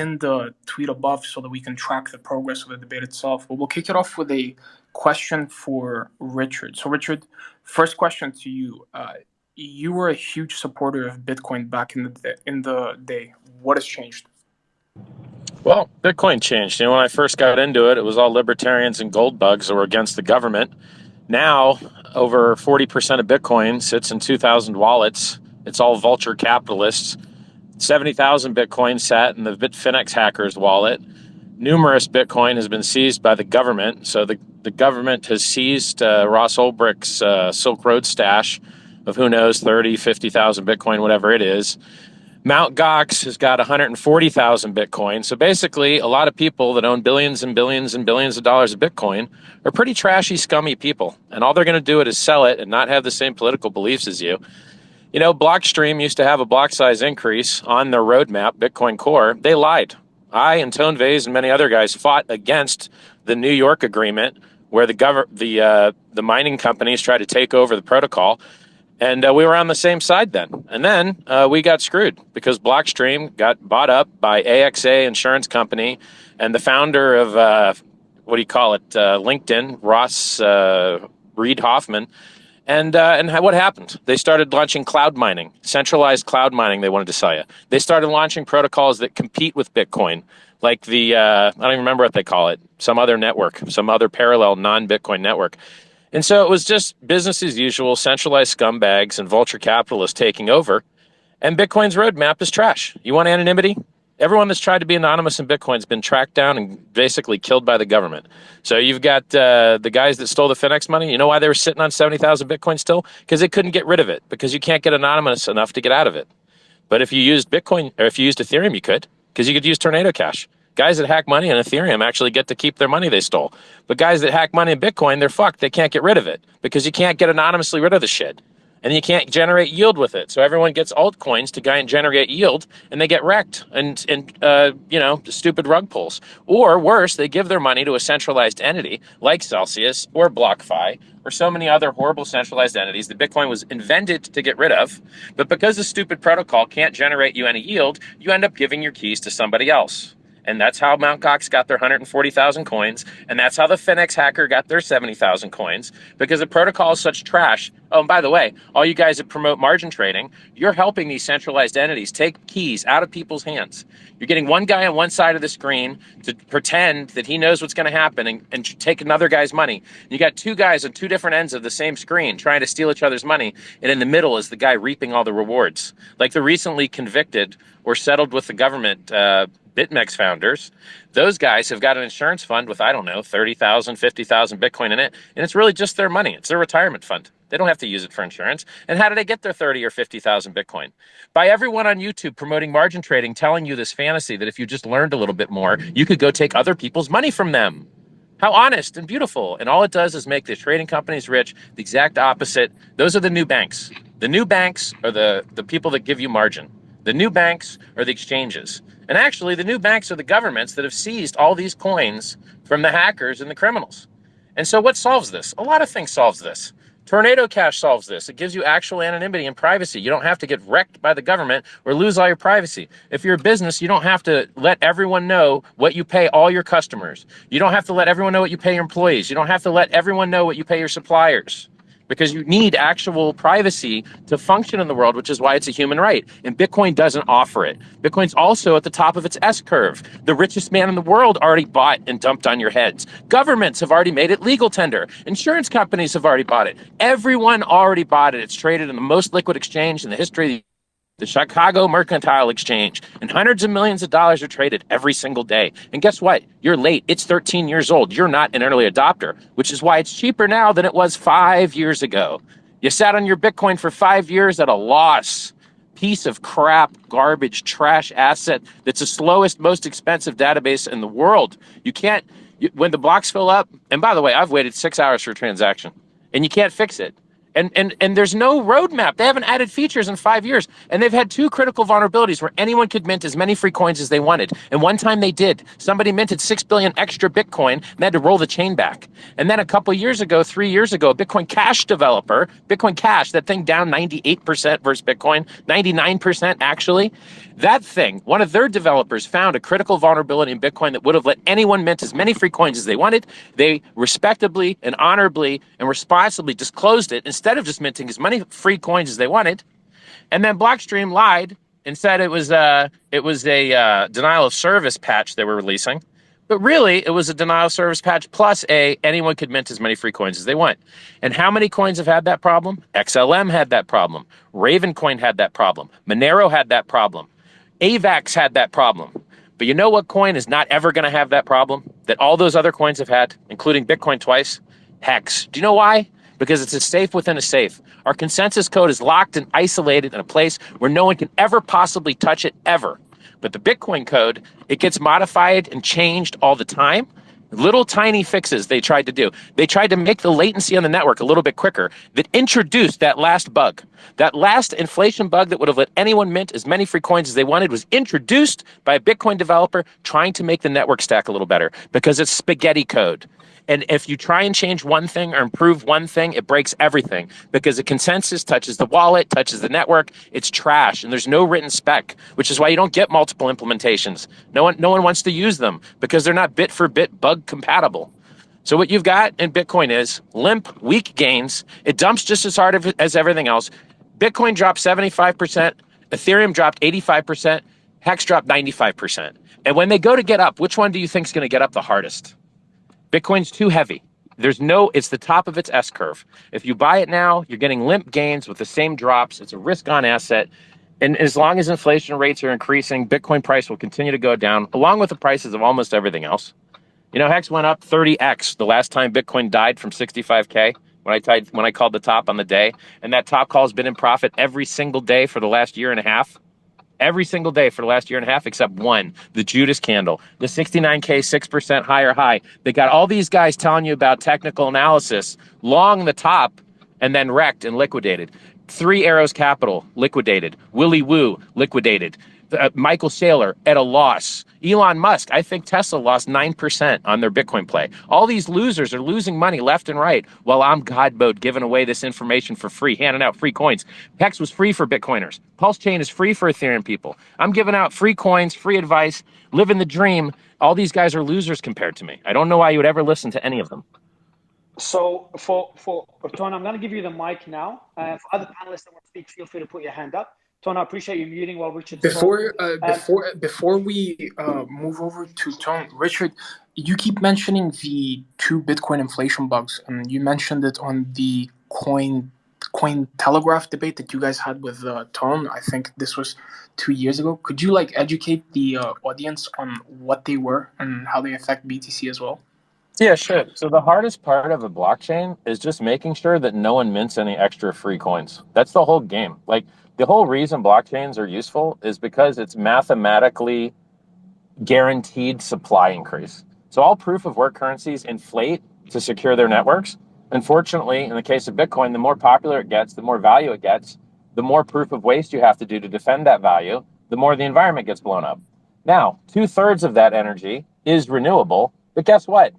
in the tweet above so that we can track the progress of the debate itself. But we'll kick it off with a question for Richard. So, Richard, first question to you. You were a huge supporter of Bitcoin back in the day. What has changed? Well, Bitcoin changed. When I first got into it, it was all libertarians and gold bugs that were against the government. Now, over 40% of Bitcoin sits in 2,000 wallets. It's all vulture capitalists. 70,000 Bitcoin sat in the Bitfinex hackers' wallet. Numerous Bitcoin has been seized by the government. So the government has seized Ross Ulbricht's Silk Road stash of who knows, 30, 50,000 Bitcoin, whatever it is. Mt. Gox has got 140,000 Bitcoin. So basically, a lot of people that own billions and billions and billions of dollars of Bitcoin are pretty trashy, scummy people. And all they're going to do is sell it and not have the same political beliefs as you. You know, Blockstream used to have a block size increase on their roadmap, Bitcoin Core. They lied. I and Tone Vays and many other guys fought against the New York agreement where the mining companies tried to take over the protocol. And we were on the same side then. And then we got screwed because Blockstream got bought up by AXA Insurance Company. And the founder of, LinkedIn, Ross Reed Hoffman. And what happened? They started launching cloud mining, centralized cloud mining they wanted to sell you. They started launching protocols that compete with Bitcoin, like I don't even remember what they call it, some other network, some other parallel non-Bitcoin network. And so it was just business as usual, centralized scumbags and vulture capitalists taking over. And Bitcoin's roadmap is trash. You want anonymity? Everyone that's tried to be anonymous in Bitcoin's been tracked down and basically killed by the government. So you've got the guys that stole the Finex money. You know why they were sitting on 70,000 Bitcoin still? Because they couldn't get rid of it, because you can't get anonymous enough to get out of it. But if you used Bitcoin, or if you used Ethereum, you could, because you could use Tornado Cash. Guys that hack money in Ethereum actually get to keep their money they stole. But guys that hack money in Bitcoin, they're fucked. They can't get rid of it because you can't get anonymously rid of the shit. And you can't generate yield with it. So everyone gets altcoins to generate yield, and they get wrecked and stupid rug pulls. Or worse, they give their money to a centralized entity like Celsius or BlockFi or so many other horrible centralized entities that Bitcoin was invented to get rid of. But because the stupid protocol can't generate you any yield, you end up giving your keys to somebody else. And that's how Mt. Gox got their 140,000 coins. And that's how the Finex hacker got their 70,000 coins, because the protocol is such trash. Oh, and by the way, all you guys that promote margin trading, you're helping these centralized entities take keys out of people's hands. You're getting one guy on one side of the screen to pretend that he knows what's going to happen and take another guy's money. You got two guys on two different ends of the same screen trying to steal each other's money. And in the middle is the guy reaping all the rewards. Like the recently convicted or settled with the government BitMEX founders, those guys have got an insurance fund with, 30,000, 50,000 Bitcoin in it. And it's really just their money. It's their retirement fund. They don't have to use it for insurance. And how do they get their 30 or 50,000 Bitcoin? By everyone on YouTube promoting margin trading, telling you this fantasy that if you just learned a little bit more, you could go take other people's money from them. How honest and beautiful. And all it does is make the trading companies rich. The exact opposite. Those are the new banks. The new banks are the people that give you margin. The new banks are the exchanges. And actually, the new banks are the governments that have seized all these coins from the hackers and the criminals. And so what solves this? A lot of things solves this. Tornado Cash solves this. It gives you actual anonymity and privacy. You don't have to get wrecked by the government or lose all your privacy. If you're a business, you don't have to let everyone know what you pay all your customers. You don't have to let everyone know what you pay your employees. You don't have to let everyone know what you pay your suppliers, because you need actual privacy to function in the world, which is why it's a human right. And Bitcoin doesn't offer it. Bitcoin's also at the top of its S-curve. The richest man in the world already bought and dumped on your heads. Governments have already made it legal tender. Insurance companies have already bought it. Everyone already bought it. It's traded in the most liquid exchange in the history of the Chicago Mercantile Exchange, and hundreds of millions of dollars are traded every single day. And guess what? You're late. It's 13 years old. You're not an early adopter, which is why it's cheaper now than it was 5 years ago. You sat on your Bitcoin for 5 years at a loss. Piece of crap, garbage, trash asset that's the slowest, most expensive database in the world. When the blocks fill up, and by the way, I've waited 6 hours for a transaction, and you can't fix it. And there's no roadmap. They haven't added features in 5 years. And they've had two critical vulnerabilities where anyone could mint as many free coins as they wanted. And one time they did. Somebody minted 6 billion extra Bitcoin and they had to roll the chain back. And then a couple years ago, 3 years ago, a Bitcoin Cash developer, Bitcoin Cash, that thing down 98% versus Bitcoin, 99% actually, That thing, one of their developers found a critical vulnerability in Bitcoin that would have let anyone mint as many free coins as they wanted. They respectably and honorably and responsibly disclosed it instead of just minting as many free coins as they wanted. And then Blockstream lied and said it was a denial of service patch they were releasing. But really, it was a denial of service patch plus anyone could mint as many free coins as they want. And how many coins have had that problem? XLM had that problem. Ravencoin had that problem. Monero had that problem. AVAX had that problem. But you know what coin is not ever going to have that problem that all those other coins have had, including Bitcoin twice? Hex. Do you know why? Because it's a safe within a safe. Our consensus code is locked and isolated in a place where no one can ever possibly touch it, ever. But the Bitcoin code, it gets modified and changed all the time. Little tiny fixes they tried to do. They tried to make the latency on the network a little bit quicker that introduced that last bug. That last inflation bug that would have let anyone mint as many free coins as they wanted was introduced by a Bitcoin developer trying to make the network stack a little better because it's spaghetti code. And if you try and change one thing or improve one thing, it breaks everything because the consensus touches the wallet, touches the network. It's trash, and there's no written spec, which is why you don't get multiple implementations. No one wants to use them because they're not bit for bit bug compatible. So what you've got in Bitcoin is limp, weak gains. It dumps just as hard as everything else. Bitcoin dropped 75%. Ethereum dropped 85%. Hex dropped 95%. And when they go to get up, which one do you think is going to get up the hardest? Bitcoin's too heavy. It's the top of its S curve. If you buy it now, you're getting limp gains with the same drops. It's a risk on asset. And as long as inflation rates are increasing, Bitcoin price will continue to go down, along with the prices of almost everything else. You know, Hex went up 30x the last time Bitcoin died from 65K when I called the top on the day. And that top call has been in profit every single day for the last year and a half. Every single day for the last year and a half, except one, the Judas candle, the 69K, 6% higher high. They got all these guys telling you about technical analysis, long the top, and then wrecked and liquidated. Three Arrows Capital, liquidated. Willy Woo, liquidated. Michael Saylor at a loss. Elon Musk, I think Tesla lost 9% on their Bitcoin play. All these losers are losing money left and right while I'm God mode giving away this information for free, handing out free coins. Hex was free for Bitcoiners. Pulse Chain is free for Ethereum people. I'm giving out free coins, free advice, living the dream. All these guys are losers compared to me. I don't know why you would ever listen to any of them. So for Tony, I'm going to give you the mic now. For other panelists that want to speak, feel free to put your hand up. Tone, I appreciate you muting while Richard's before we move over to Tone, Richard, you keep mentioning the two Bitcoin inflation bugs, and you mentioned it on the coin telegraph debate that you guys had with Tone. I think this was 2 years ago. Could you educate the audience on what they were and how they affect BTC as well? Yeah, sure. So the hardest part of a blockchain is just making sure that no one mints any extra free coins. That's the whole game. The whole reason blockchains are useful is because it's mathematically guaranteed supply increase. So all proof of work currencies inflate to secure their networks. Unfortunately, in the case of Bitcoin, the more popular it gets, the more value it gets, the more proof of waste you have to do to defend that value, the more the environment gets blown up. Now, 2/3 of that energy is renewable, but guess what?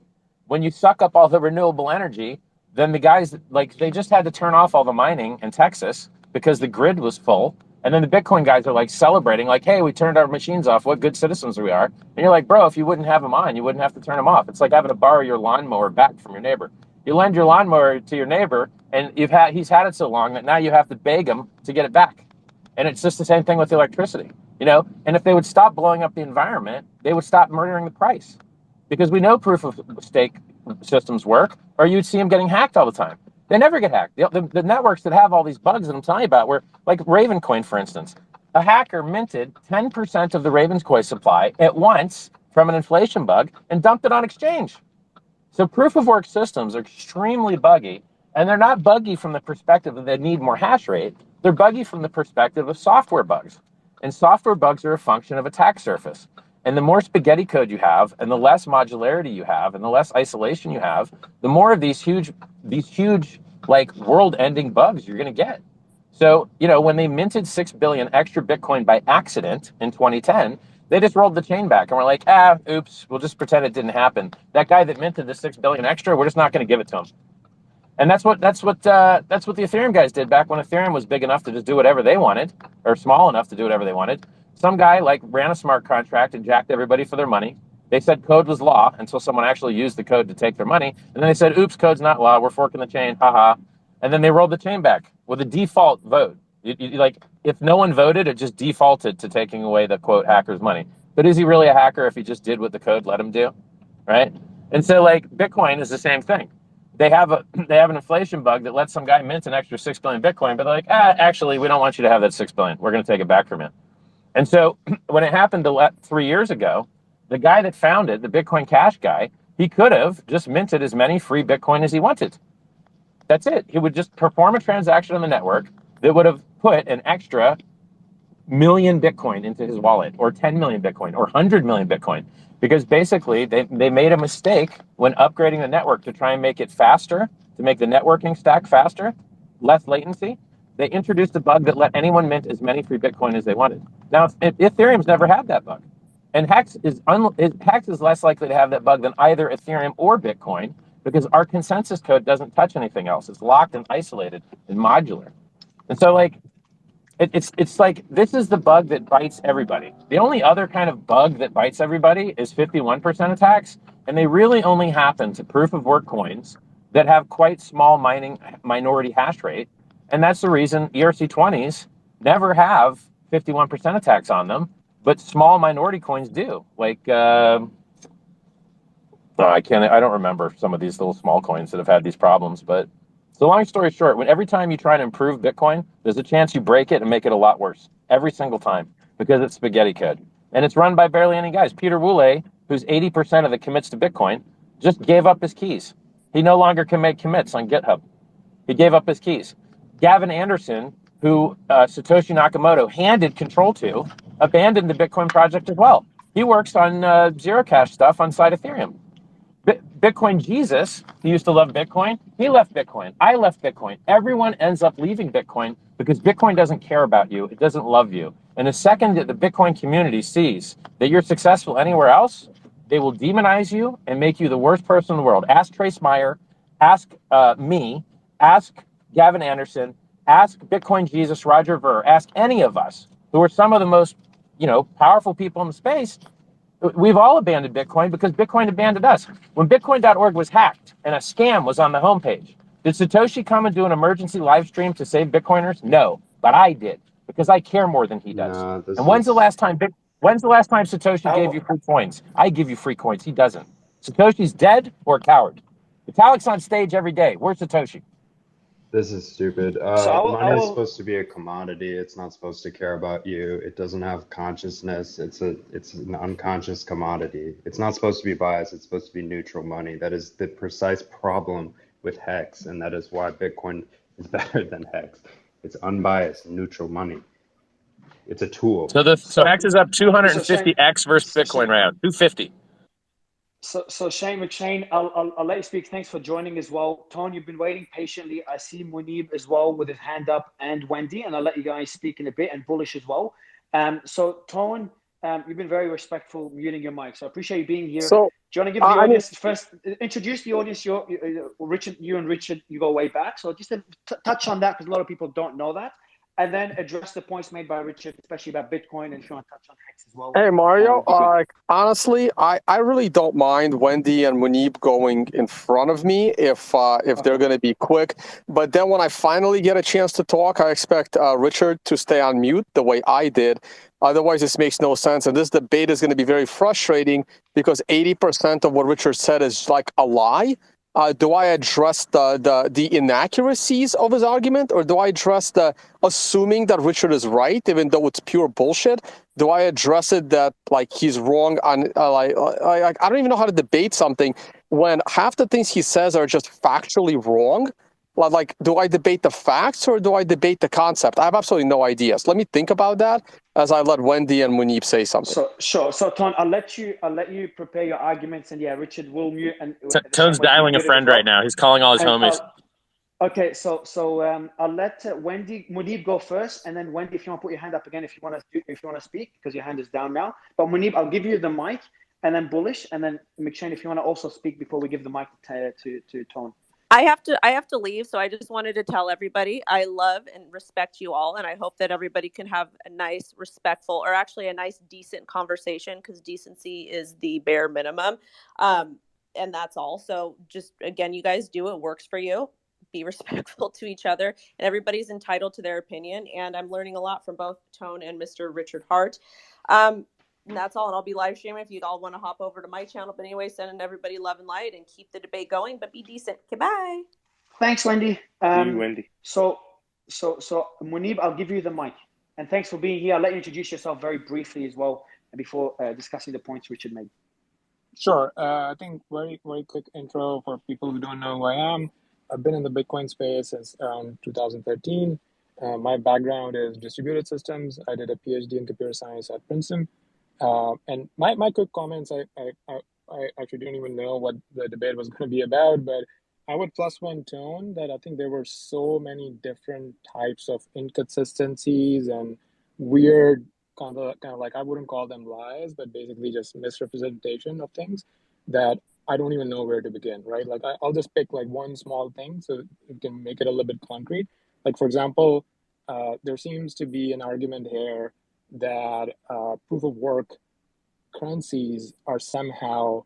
When you suck up all the renewable energy, then the guys, they just had to turn off all the mining in Texas because the grid was full. And then the Bitcoin guys are celebrating, hey, we turned our machines off. What good citizens we are. And you're like, bro, if you wouldn't have them on, you wouldn't have to turn them off. It's like having to borrow your lawnmower back from your neighbor. You lend your lawnmower to your neighbor, and he's had it so long that now you have to beg him to get it back. And it's just the same thing with electricity, And if they would stop blowing up the environment, they would stop murdering the price. Because we know proof of stake systems work, or you'd see them getting hacked all the time. They never get hacked. The networks that have all these bugs that I'm telling you about were like Ravencoin, for instance. A hacker minted 10% of the Ravencoin supply at once from an inflation bug and dumped it on exchange. So proof of work systems are extremely buggy, and they're not buggy from the perspective that they need more hash rate. They're buggy from the perspective of software bugs. And software bugs are a function of attack surface. And the more spaghetti code you have, and the less modularity you have, and the less isolation you have, the more of these huge, world-ending bugs you're going to get. So, when they minted 6 billion extra Bitcoin by accident in 2010, they just rolled the chain back and were like, oops, we'll just pretend it didn't happen. That guy that minted the 6 billion extra, we're just not going to give it to him. And that's what the Ethereum guys did back when Ethereum was big enough to just do whatever they wanted, or small enough to do whatever they wanted. some guy like ran a smart contract and jacked everybody for their money. They said code was law until someone actually used the code to take their money. And then they said, oops, code's not law. We're forking the chain. Haha. And then they rolled the chain back with a default vote. Like, if no one voted, it just defaulted to taking away the quote hacker's money. But is he really a hacker if he just did what the code let him do? Right? And so like Bitcoin is the same thing. They have an inflation bug that lets some guy mint an extra 6 billion Bitcoin, but they're like, actually, we don't want you to have that 6 billion. We're going to take it back from you. And so when it happened 3 years ago, the guy that founded, the Bitcoin Cash guy, he could have just minted as many free Bitcoin as he wanted. That's it. He would just perform a transaction on the network that would have put an extra million Bitcoin into his wallet, or 10 million Bitcoin, or 100 million Bitcoin. Because basically they made a mistake when upgrading the network to try and make it faster, to make the networking stack faster, less latency. They introduced a bug that let anyone mint as many free Bitcoin as they wanted. Now, Ethereum's never had that bug. And Hex is less likely to have that bug than either Ethereum or Bitcoin, because our consensus code doesn't touch anything else. It's locked and isolated and modular. And so like, it's like, this is the bug that bites everybody. The only other kind of bug that bites everybody is 51% attacks, and they really only happen to proof of work coins that have quite small minority hash rate. And that's the reason ERC20s never have 51% attacks on them, but small minority coins do. Like, I don't remember some of these little small coins that have had these problems, but so long story short, every time you try to improve Bitcoin, there's a chance you break it and make it a lot worse. Every single time, because it's spaghetti code. And it's run by barely any guys. Peter Wooley, who's 80% of the commits to Bitcoin, just gave up his keys. He no longer can make commits on GitHub. He gave up his keys. Gavin Anderson, who Satoshi Nakamoto handed control to, abandoned the Bitcoin project as well. He works on Zero Cash stuff on side Ethereum. Bitcoin Jesus, he used to love Bitcoin. He left Bitcoin. I left Bitcoin. Everyone ends up leaving Bitcoin because Bitcoin doesn't care about you. It doesn't love you. And the second that the Bitcoin community sees that you're successful anywhere else, they will demonize you and make you the worst person in the world. Ask Trace Meyer, ask me, ask Gavin Anderson, ask Bitcoin Jesus, Roger Ver, ask any of us who are some of the most, powerful people in the space. We've all abandoned Bitcoin because Bitcoin abandoned us. When Bitcoin.org was hacked and a scam was on the homepage, did Satoshi come and do an emergency live stream to save Bitcoiners? No, but I did, because I care more than he does. No, And when's the last time Satoshi gave you free coins? I give you free coins. He doesn't. Satoshi's dead or a coward. Vitalik's on stage every day. Where's Satoshi? This is stupid. Money is supposed to be a commodity. It's not supposed to care about you. It doesn't have consciousness. It's an unconscious commodity. It's not supposed to be biased. It's supposed to be neutral money. That is the precise problem with Hex, and that is why Bitcoin is better than Hex. It's unbiased, neutral money. It's a tool. So Hex is up 250x versus Bitcoin right now. 250. So Shane McShane, I'll let you speak. Thanks for joining as well. Tone, you've been waiting patiently. I see Munib as well with his hand up, and Wendy, and I'll let you guys speak in a bit, and Bullish as well. So Tone, you've been very respectful muting your mic, so I appreciate you being here. So, do you want to give the audience first, introduce the audience? Richard, you and Richard, you go way back. So just to touch on that, because a lot of people don't know that. And then address the points made by Richard, especially about Bitcoin, and if you want to touch on Hex as well. Hey, Mario, honestly, I really don't mind Wendy and Munib going in front of me if they're going to be quick. But then when I finally get a chance to talk, I expect Richard to stay on mute the way I did. Otherwise, this makes no sense. And this debate is going to be very frustrating because 80% of what Richard said is like a lie. Do I address the inaccuracies of his argument, or do I address the assuming that Richard is right, even though it's pure bullshit? Do I address it that like he's wrong on I don't even know how to debate something when half the things he says are just factually wrong? Like, do I debate the facts or do I debate the concept? I have absolutely no idea. So let me think about that as I let Wendy and Munib say something. So sure. So Ton, I'll let you prepare your arguments, and yeah, Richard will mute. And Tone's dialing a friend right now. He's calling all his homies. Okay, so I'll let Munib go first, and then Wendy, if you want to put your hand up again, if you want to speak, because your hand is down now. But Munib, I'll give you the mic, and then Bullish, and then McShane, if you want to also speak before we give the mic to Tone. I have to leave, so I just wanted to tell everybody I love and respect you all, and I hope that everybody can have a nice, respectful, or actually a nice, decent conversation, because decency is the bare minimum. And that's all. So just again, you guys do what works for you. Be respectful to each other, and everybody's entitled to their opinion. And I'm learning a lot from both Tone and Mr. Richard Hart. And that's all. And I'll be live streaming if you all want to hop over to my channel. But anyway, sending everybody love and light and keep the debate going, but be decent. Goodbye. Thanks, Wendy. See you, Wendy. So Munib, I'll give you the mic. And thanks for being here. I'll let you introduce yourself very briefly as well before discussing the points Richard made. Sure. I think very quick intro for people who don't know who I am. I've been in the Bitcoin space since around 2013. My background is distributed systems. I did a PhD in computer science at Princeton. And my quick comments, I actually didn't even know what the debate was going to be about, but I would plus one Tone that I think there were so many different types of inconsistencies and weird kind of like, I wouldn't call them lies, but basically just misrepresentation of things that I don't even know where to begin, right? Like I'll just pick like one small thing so you can make it a little bit concrete. Like for example, there seems to be an argument here that proof of work currencies are somehow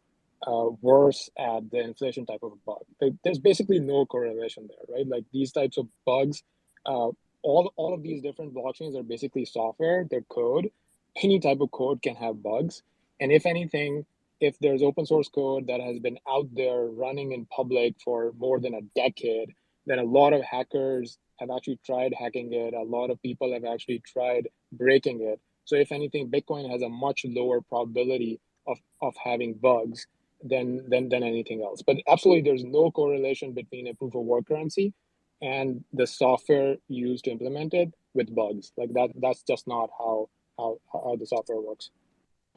worse at the inflation type of bug. There's basically no correlation there, right? Like these types of bugs, all of these different blockchains are basically software, they're code. Any type of code can have bugs. And if anything, if there's open source code that has been out there running in public for more than a decade, then a lot of hackers have actually tried hacking it. A lot of people have actually tried breaking it. So if anything, Bitcoin has a much lower probability of having bugs than anything else. But absolutely, there's no correlation between a proof of work currency and the software used to implement it with bugs. Like that's just not how the software works.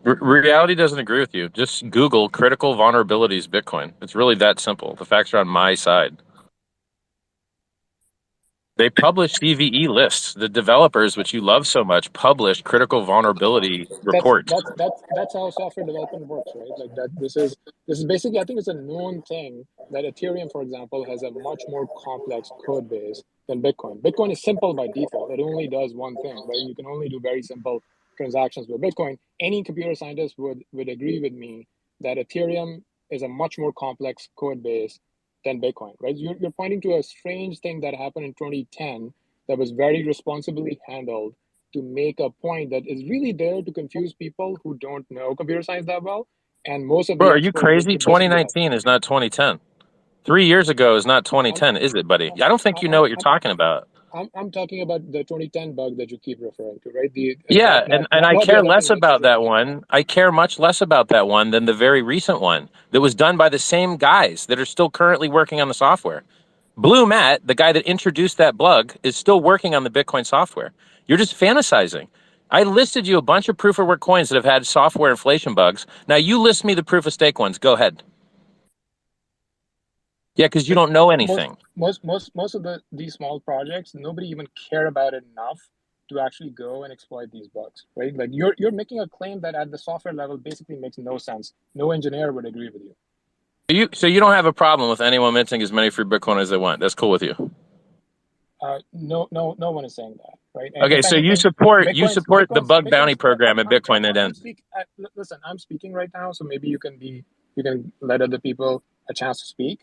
Reality doesn't agree with you. Just Google critical vulnerabilities Bitcoin. It's really that simple. The facts are on my side. They publish CVE lists. The developers, which you love so much, publish critical vulnerability reports. That's how software development works, right? Like that. This is basically, I think it's a known thing that Ethereum, for example, has a much more complex code base than Bitcoin. Bitcoin is simple by default. It only does one thing, right? You can only do very simple transactions with Bitcoin. Any computer scientist would agree with me that Ethereum is a much more complex code base than Bitcoin, right? You're pointing to a strange thing that happened in 2010 that was very responsibly handled to make a point that is really there to confuse people who don't know computer science that well. And most of Bro, are you crazy? 2019 is not 2010. 3 years ago is not 2010, is it, buddy? I don't think you know what you're talking about. I'm talking about the 2010 bug that you keep referring to, right? And I care less about that one. I care much less about that one than the very recent one that was done by the same guys that are still currently working on the software. Blue Matt, the guy that introduced that bug, is still working on the Bitcoin software. You're just fantasizing. I listed you a bunch of proof of work coins that have had software inflation bugs. Now you list me the proof of stake ones. Go ahead. Yeah, because you don't know anything. Most of these small projects, nobody even care about it enough to actually go and exploit these bugs, right? Like you're making a claim that at the software level basically makes no sense. No engineer would agree with you. So you don't have a problem with anyone minting as many free Bitcoin as they want. That's cool with you. No one is saying that, right? And okay, so you support the bug bounty program at Bitcoin. Listen, I'm speaking right now, so maybe you can let other people a chance to speak.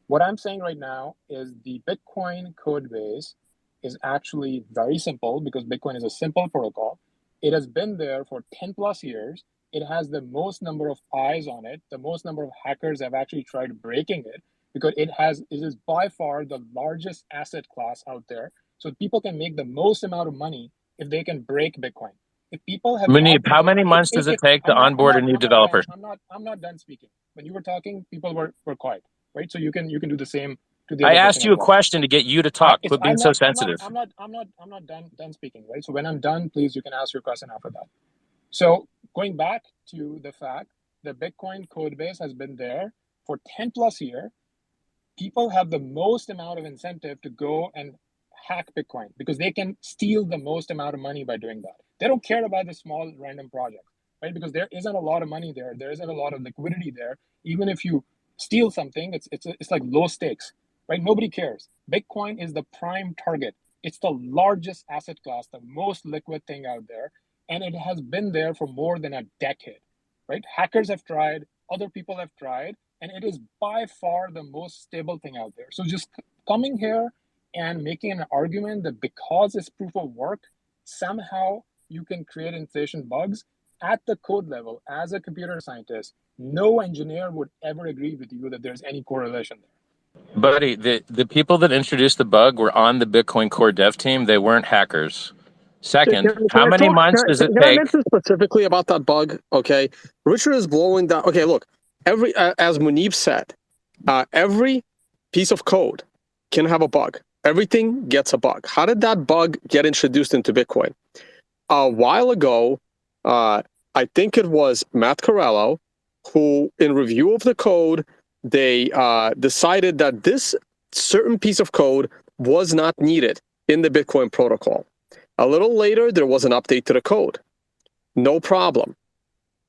What I'm saying right now is the Bitcoin code base is actually very simple because Bitcoin is a simple protocol. It has been there for 10 plus years. It has the most number of eyes on it. The most number of hackers have actually tried breaking it because it is by far the largest asset class out there. So people can make the most amount of money if they can break Bitcoin. If people have Munib, how many months does it take to onboard a new developer? I'm not done speaking. When you were talking, people were quiet. Right, so you can do the same to the. I asked you a question to get you to talk. Quit being so sensitive. I'm not done speaking. Right, so when I'm done, please you can ask your question after that. So going back to the fact the Bitcoin code base has been there for 10 plus years, people have the most amount of incentive to go and hack Bitcoin because they can steal the most amount of money by doing that. They don't care about the small random project, right? Because there isn't a lot of money there. There isn't a lot of liquidity there. Even if you steal something, it's like low stakes, right? Nobody cares. Bitcoin is the prime target. It's the largest asset class, the most liquid thing out there, and it has been there for more than a decade, right? Hackers have tried, other people have tried, and it is by far the most stable thing out there. So just coming here and making an argument that because it's proof of work, somehow you can create inflation bugs at the code level. As a computer scientist, no engineer would ever agree with you that there's any correlation there. Buddy, the people that introduced the bug were on the Bitcoin core dev team. They weren't hackers. Second, how many months does it Can I take? mention specifically about that bug? Okay, Richard is blowing down. Okay, look, every as Munib said, every piece of code can have a bug. Everything gets a bug. How did that bug get introduced into Bitcoin? A while ago, I think it was Matt Corallo, who, in review of the code, they decided that this certain piece of code was not needed in the Bitcoin protocol. A little later, there was an update to the code. No problem.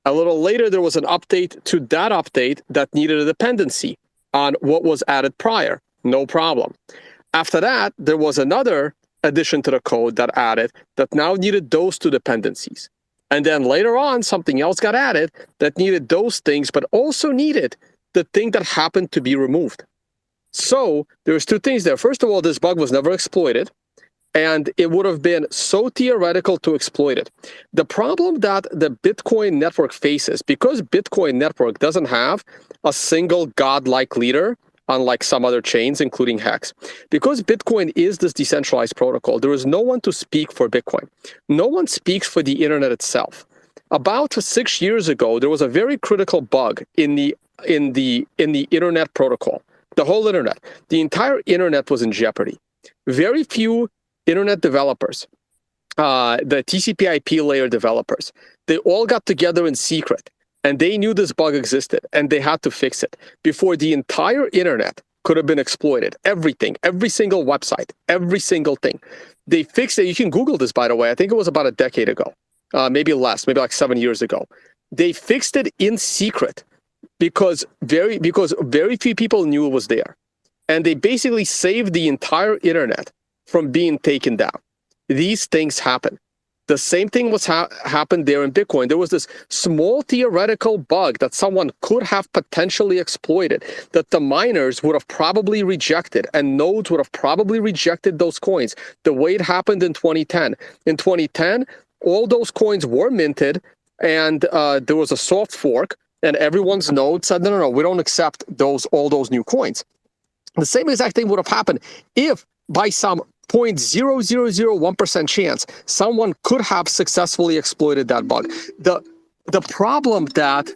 A little later, there was an update to that update that needed a dependency on what was added prior. No problem. After that, there was another addition to the code that added that now needed those two dependencies. And then later on, something else got added that needed those things, but also needed the thing that happened to be removed. So there's two things there. First of all, this bug was never exploited, and it would have been so theoretical to exploit it. The problem that the Bitcoin network faces, because Bitcoin network doesn't have a single godlike leader, unlike some other chains, including Hex, because Bitcoin is this decentralized protocol, there is no one to speak for Bitcoin. No one speaks for the internet itself. About 6 years ago, there was a very critical bug in the internet protocol, the whole internet. The entire internet was in jeopardy. Very few internet developers, the TCP/IP layer developers, they all got together in secret, and they knew this bug existed, and they had to fix it before the entire internet could have been exploited. Everything, every single website, every single thing. They fixed it. You can Google this, by the way. I think it was about a decade ago, maybe less, maybe like 7 years ago. They fixed it in secret because very few people knew it was there. And they basically saved the entire internet from being taken down. These things happen. The same thing was happened there in Bitcoin. There was this small theoretical bug that someone could have potentially exploited, that the miners would have probably rejected, and nodes would have probably rejected those coins, the way it happened in 2010. In 2010, all those coins were minted, and there was a soft fork, and everyone's node said, no, we don't accept all those new coins. The same exact thing would have happened if, by some 0.0001% chance, someone could have successfully exploited that bug. The problem that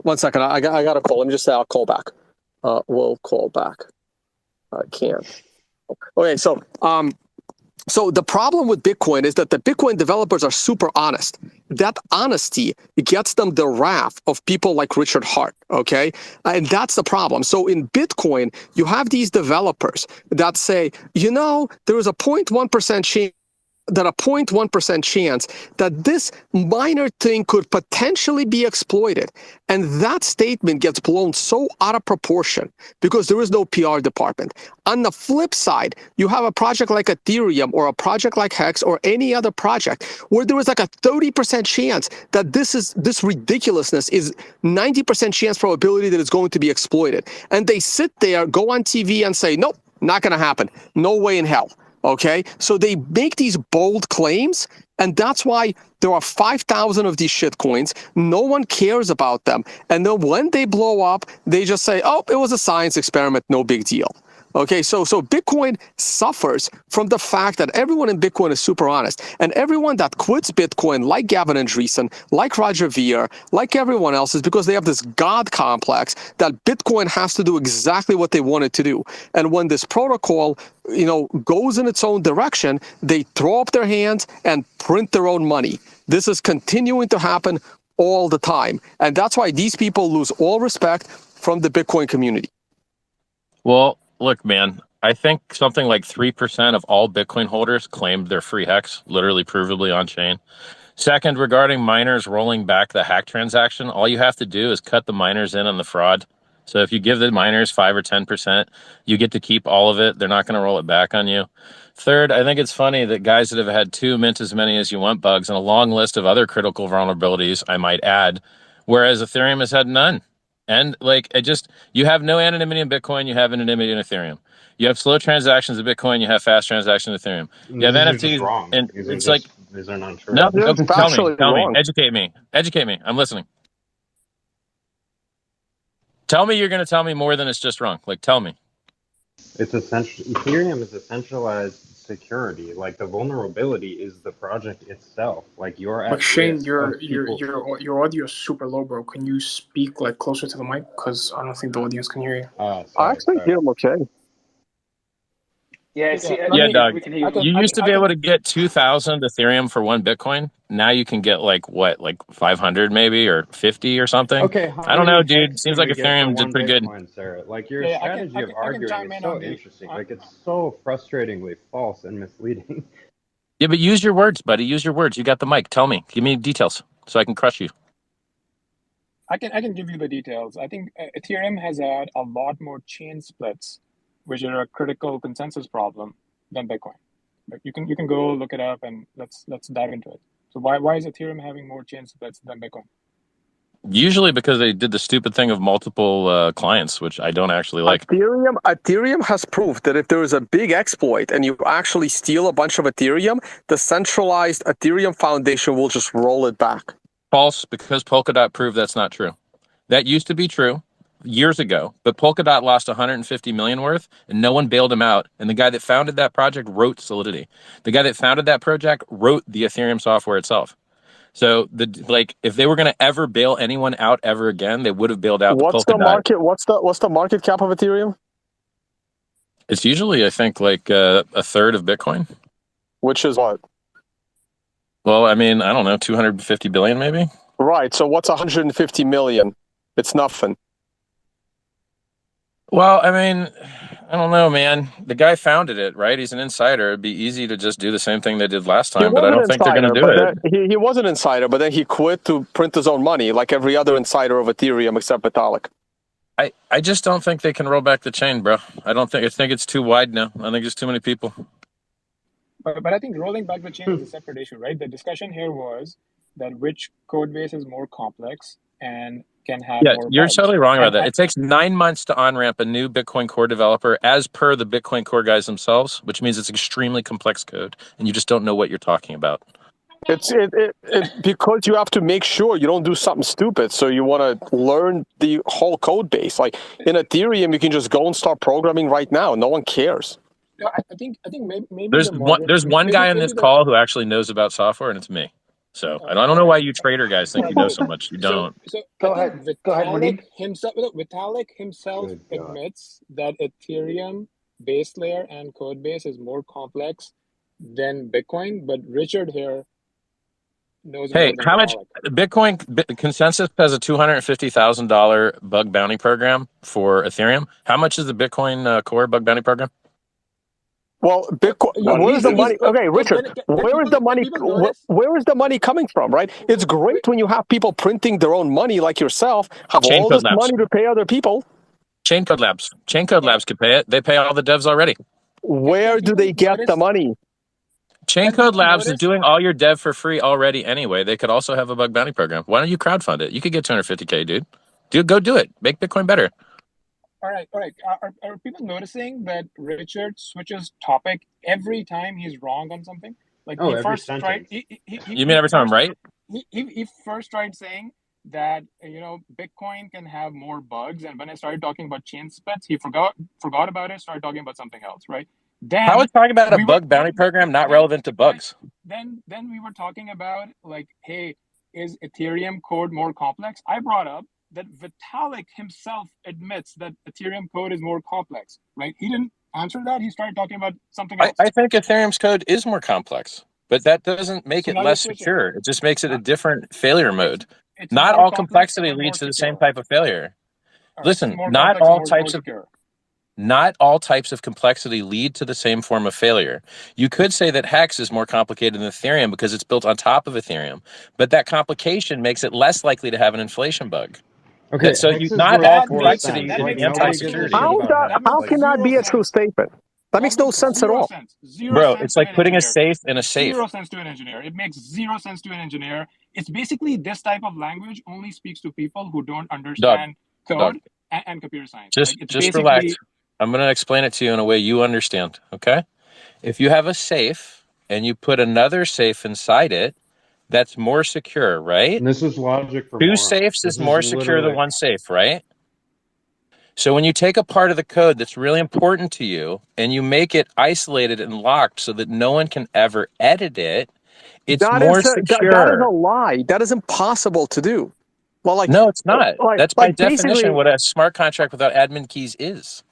one second, I got a call. Let me just say I'll call back. We'll call back. I can't. Okay, so the problem with Bitcoin is that the Bitcoin developers are super honest. That honesty gets them the wrath of people like Richard Hart, okay? And that's the problem. So in Bitcoin, you have these developers that say, there is a 0.1% chance that a 0.1% chance that this minor thing could potentially be exploited. And that statement gets blown so out of proportion because there is no PR department. On the flip side, you have a project like Ethereum or a project like Hex or any other project where there is like a 30% chance that this ridiculousness is 90% chance probability that it's going to be exploited. And they sit there, go on TV and say, nope, not going to happen. No way in hell. Okay, so they make these bold claims, and that's why there are 5,000 of these shitcoins. No one cares about them. And then when they blow up, they just say, oh, it was a science experiment, no big deal. Okay, so Bitcoin suffers from the fact that everyone in Bitcoin is super honest. And everyone that quits Bitcoin, like Gavin Andreessen, like Roger Ver, like everyone else, is because they have this God complex that Bitcoin has to do exactly what they want it to do. And when this protocol, goes in its own direction, they throw up their hands and print their own money. This is continuing to happen all the time. And that's why these people lose all respect from the Bitcoin community. Well, look, man, I think something like 3% of all Bitcoin holders claimed their free Hex, literally provably on chain. Second, regarding miners rolling back the hack transaction, all you have to do is cut the miners in on the fraud. So if you give the miners 5 or 10%, you get to keep all of it. They're not going to roll it back on you. Third, I think it's funny that guys that have had 2 mint as many as you want bugs and a long list of other critical vulnerabilities, I might add, whereas Ethereum has had none. And like, you have no anonymity in Bitcoin, you have anonymity in Ethereum. You have slow transactions in Bitcoin, you have fast transactions in Ethereum. You have These are just NFTs, wrong. and it's like, These are not true. no, They're tell me, factually wrong. educate me. I'm listening. Tell me you're going to tell me more than it's just wrong. Like, tell me. It's essential. Ethereum is a centralized security. Like the vulnerability is the project itself. Like you're at Shane, risk your of people. your audio is super low, bro. Can you speak like closer to the mic? Because I don't think the audience can hear you. I actually hear him okay. Yeah, see, Doug. we can hear You used to be able to get 2,000 Ethereum for 1 Bitcoin. Now you can get like 500 maybe or 50 or something. Okay, I don't know, dude. Seems like Ethereum did pretty good. Sir. Like your strategy of arguing is so interesting. Like it's so frustratingly false and misleading. Yeah, but use your words, buddy. Use your words. You got the mic. Tell me. Give me details so I can crush you. I can give you the details. I think Ethereum has had a lot more chain splits, which are a critical consensus problem, than Bitcoin. But you can go look it up and let's dive into it. So why is Ethereum having more chain splits than Bitcoin? Usually because they did the stupid thing of multiple clients, which I don't actually like. Ethereum has proved that if there is a big exploit and you actually steal a bunch of Ethereum, the centralized Ethereum Foundation will just roll it back. False, because Polkadot proved that's not true. That used to be true years ago, but Polkadot lost 150 million worth and no one bailed him out. And the guy that founded that project wrote Solidity. The guy that founded that project wrote the Ethereum software itself. So if they were going to ever bail anyone out ever again, they would have bailed out What's the Polkadot. What's the market cap of Ethereum? It's usually, I think, like a third of Bitcoin. Which is what? Well, I mean, I don't know, 250 billion maybe? Right. So what's 150 million? It's nothing. Well, I mean, I don't know, man. The guy founded it, right? He's an insider. It'd be easy to just do the same thing they did last time, but I don't think they're going to do it. He was an insider, but then he quit to print his own money, like every other insider of Ethereum except Vitalik. I just don't think they can roll back the chain, bro. I think it's too wide now. I think there's too many people. But I think rolling back the chain is a separate issue, right? The discussion here was that which code base is more complex and can have more you're bugs. Totally wrong about that. It takes 9 months to on-ramp a new Bitcoin Core developer as per the Bitcoin Core guys themselves, which means it's extremely complex code, and you just don't know what you're talking about. It's because you have to make sure you don't do something stupid. So you want to learn the whole code base. Like in Ethereum, you can just go and start programming right now. No one cares. No, I think maybe there's one guy on this call who actually knows about software, and it's me. So I don't know why you trader guys think you know so much. You don't. So go ahead, Vitalik himself admits that Ethereum base layer and code base is more complex than Bitcoin, but Richard here knows. Hey, how much Bitcoin consensus has a $250,000 bug bounty program for Ethereum? How much is the Bitcoin Core bug bounty program? Well, Bitcoin. Where is the money? Okay, Richard. Where is the money? Where is the money coming from? Right. It's great when you have people printing their own money, like yourself, have all this money to pay other people. Chain Code Labs could pay it. They pay all the devs already. Where do they get the money? Chain Code Labs is doing all your dev for free already anyway. They could also have a bug bounty program. Why don't you crowdfund it? You could get 250K, dude. Go do it. Make Bitcoin better. All right. Are people noticing that Richard switches topic every time he's wrong on something? Like he first tried. You mean every time I'm right? He first tried saying that Bitcoin can have more bugs, and when I started talking about chain splits, he forgot about it. Started talking about something else, right? Then how is talking about a bug bounty program not relevant to bugs? Then we were talking about like, hey, is Ethereum code more complex? I brought up that Vitalik himself admits that Ethereum code is more complex, right? He didn't answer that. He started talking about something else. I think Ethereum's code is more complex, but that doesn't make it less secure. It just makes it a different failure mode. Not all complexity leads to the same type of failure. Listen, not all types of complexity lead to the same form of failure. You could say that Hex is more complicated than Ethereum because it's built on top of Ethereum, but that complication makes it less likely to have an inflation bug. Okay, So Hex is not worth all That makes complexity $0.04. is Like nobody gives a anti-security. shit about Hex. How makes Like, can that zero be a true sense. statement? That makes That no makes sense at zero all. sense. Zero Bro, sense it's to like an putting a engineer. safe in a safe. Zero sense to an engineer. It makes zero sense to an engineer. It's basically this type of language only speaks to people who don't Dog, understand dog. code and computer science. Like it's Just relax. basically I'm going to explain it to you in a way you understand, okay? If you have a safe and you put another safe inside it, that's more secure, right? and this is logic for Two morons. safes This is is more secure than literally. one safe, right? So when you take a part of the code that's really important to you and you make it isolated and locked so that no one can ever edit it, it's more That is a secure. lie. That is impossible to do. Well, No, it's not. That's by definition basically, what a smart contract without admin keys is.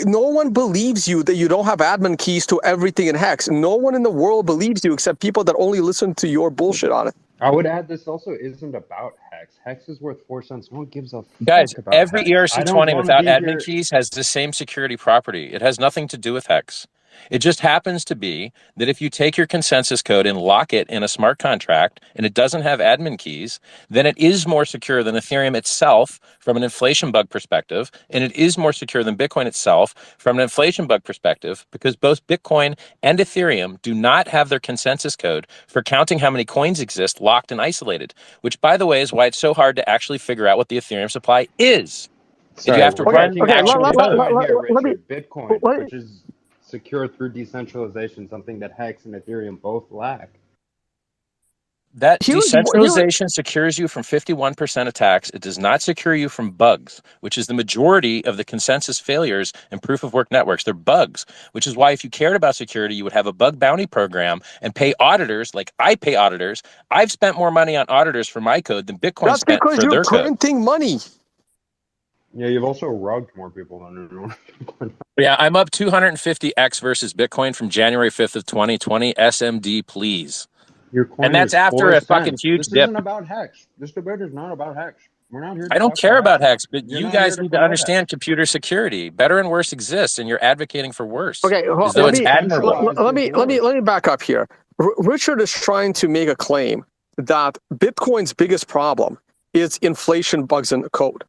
no one believes you that you don't have admin keys to everything in Hex. No one in the world believes you except people that only listen to your bullshit on it. I would add this also isn't about Hex. Hex is worth 4 cents. No one gives a Guys, fuck about every Hex. I don't ERC20 want to without be admin here. keys has the same security property. It has nothing to do with hex. It just happens to be that if you take your consensus code and lock it in a smart contract and it doesn't have admin keys, then it is more secure than Ethereum itself from an inflation bug perspective. And it is more secure than Bitcoin itself from an inflation bug perspective because both Bitcoin and Ethereum do not have their consensus code for counting how many coins exist locked and isolated, which, by the way, is why it's so hard to actually figure out what the Ethereum supply is. You Sorry, have to we're Okay, run the talking okay. about actual code. Bitcoin here, Let me. Richard. Bitcoin, Let, which is secure through decentralization, something that Hex and Ethereum both lack. That here, decentralization secures you from 51% attacks. It does not secure you from bugs, which is the majority of the consensus failures in proof of work networks. They're bugs, which is why if you cared about security, you would have a bug bounty program and pay auditors like I pay auditors. I've spent more money on auditors for my code than Bitcoin that's spent because for you're their code. printing money. Yeah, you've also rugged more people than anyone. Yeah, I'm up 250x versus Bitcoin from January 5th of 2020. SMD, please. Your And coin that's is after 4 a fucking cents. huge This dip. isn't about Hex. This debate is not about Hex. We're not here to I don't talk about care Hex about now. hex, but You're you not here guys to need to promote Hex. understand computer security. Better and worse exists, and you're advocating for worse, Okay, as though let it's me admirable. let me back up here. Richard is trying to make a claim that Bitcoin's biggest problem is inflation bugs in the code.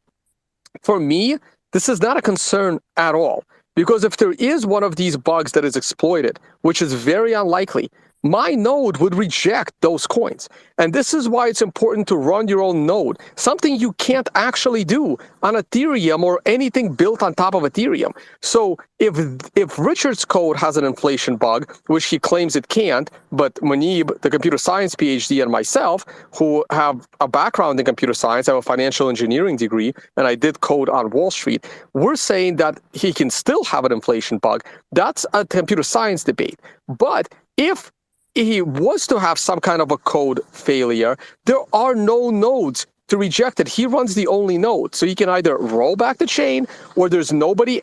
For me, this is not a concern at all. Because if there is one of these bugs that is exploited, which is very unlikely, my node would reject those coins. And this is why it's important to run your own node, something you can't actually do on Ethereum or anything built on top of Ethereum. So if Richard's code has an inflation bug, which he claims it can't, but Munib, the computer science PhD, and myself, who have a background in computer science, have a financial engineering degree, and I did code on Wall Street, we're saying that he can still have an inflation bug. That's a computer science debate. But if he was to have some kind of a code failure, there are no nodes to reject it. He runs the only node. So he can either roll back the chain or there's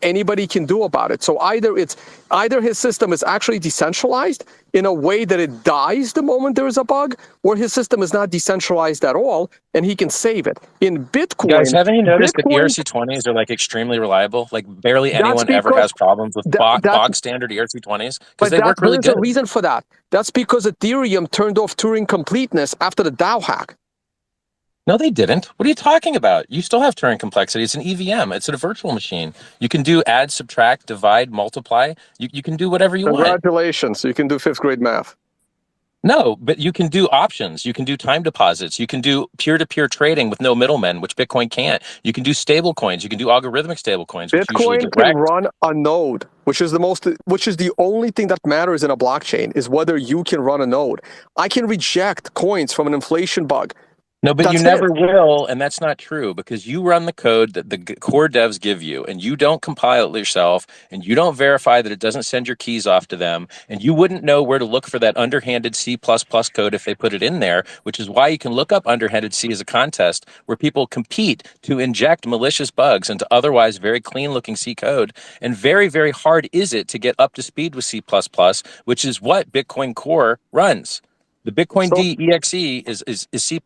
anybody can do about it. So either his system is actually decentralized in a way that it dies the moment there is a bug, or his system is not decentralized at all and he can save it. In Guys, Bitcoin, haven't you noticed that ERC20s are like extremely reliable? Like barely that's anyone ever because has problems with that's bog standard ERC20s because but they work really there's a good. reason for that. That's because Ethereum turned off Turing completeness after the DAO hack. No, they didn't. What are you talking about? You still have Turing complexity. It's an EVM. It's a virtual machine. You can do add, subtract, divide, multiply. You can do whatever you want. Congratulations. You can do fifth grade math. No, but you can do options. You can do time deposits. You can do peer-to-peer trading with no middlemen, which Bitcoin can't. You can do stable coins. You can do algorithmic stable coins, which usually Bitcoin get can wrecked. run a node, which is the only thing that matters in a blockchain is whether you can run a node. I can reject coins from an inflation bug. No, but you That's never it. will, and that's not true because you run the code that the core devs give you, and you don't compile it yourself, and you don't verify that it doesn't send your keys off to them, and you wouldn't know where to look for that underhanded C++ code if they put it in there, which is why you can look up underhanded C as a contest where people compete to inject malicious bugs into otherwise very clean-looking C code, and very, very hard is it to get up to speed with C++, which is what Bitcoin Core runs. The Bitcoin So, D EXE is C++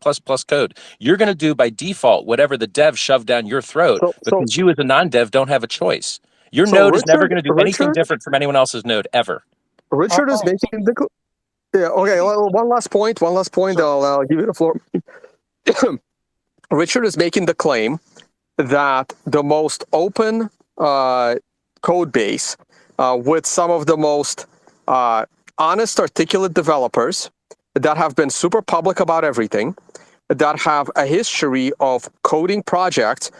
code. You're going to do by default whatever the dev shoved down your throat so, because you as a non-dev don't have a choice. Your so node is never going to do anything different from anyone else's node ever. Richard is making the. Yeah. Okay. One last point. So, I'll give you the floor. Richard is making the claim that the most open code base with some of the most honest, articulate developers that have been super public about everything, that have a history of coding projects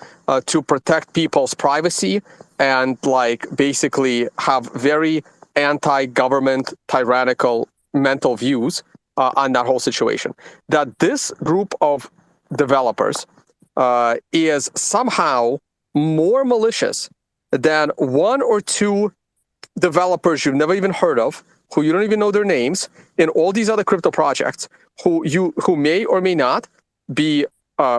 to protect people's privacy and like basically have very anti-government tyrannical mental views on that whole situation. That this group of developers is somehow more malicious than one or two developers you've never even heard of, who you don't even know their names, in all these other crypto projects, who may or may not be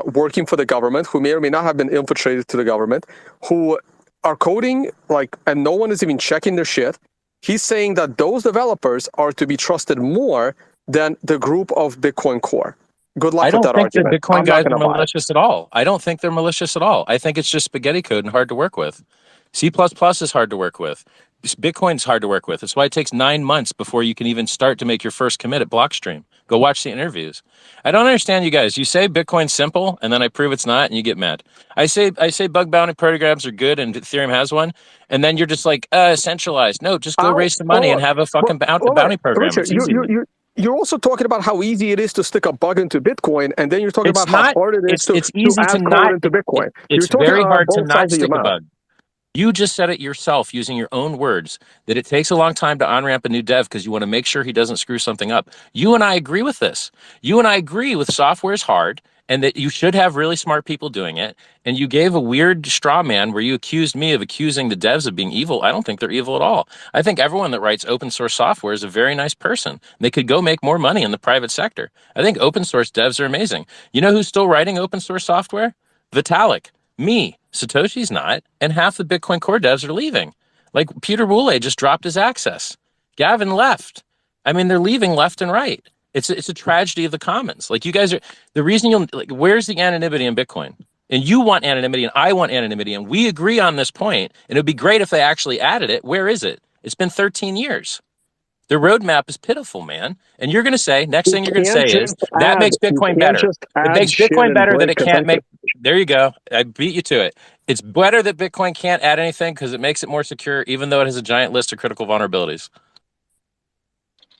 working for the government, who may or may not have been infiltrated to the government, who are coding like, and no one is even checking their shit. He's saying that those developers are to be trusted more than the group of Bitcoin Core. Good luck with that argument. I don't think the Bitcoin guys are malicious at all. I don't think they're malicious at all. I think it's just spaghetti code and hard to work with. C++ is hard to work with. Bitcoin's hard to work with. That's why it takes 9 months before you can even start to make your first commit at Blockstream. Go watch the interviews. I don't understand you guys. You say Bitcoin's simple, and then I prove it's not, and you get mad. I say bug bounty programs are good, and Ethereum has one, and then you're just like, centralized. No, just go raise some money and have a fucking bounty program. Richard, it's easy. You're also talking about how easy it is to stick a bug into Bitcoin, and then you're talking about how hard it is to add code into Bitcoin. It's very hard to not stick a bug. You just said it yourself using your own words that it takes a long time to on-ramp a new dev because you want to make sure he doesn't screw something up. You and I agree with this. You and I agree with software is hard and that you should have really smart people doing it. And you gave a weird straw man where you accused me of accusing the devs of being evil. I don't think they're evil at all. I think everyone that writes open source software is a very nice person. They could go make more money in the private sector. I think open source devs are amazing. You know who's still writing open source software? Vitalik. Me. Satoshi's not, and half the Bitcoin Core devs are leaving. Like Peter Boulay just dropped his access. Gavin left. I mean, they're leaving left and right. It's a tragedy of the commons. Like you guys are, the reason you'll, like, where's the anonymity in Bitcoin? And you want anonymity and I want anonymity and we agree on this point, and it'd be great if they actually added it. Where is it? It's been 13 years. The roadmap is pitiful, man. And you're going to say, next thing you're going to say is, that makes Bitcoin better. It makes Bitcoin better that it can't make, there you go. I beat you to it. It's better that Bitcoin can't add anything because it makes it more secure, even though it has a giant list of critical vulnerabilities.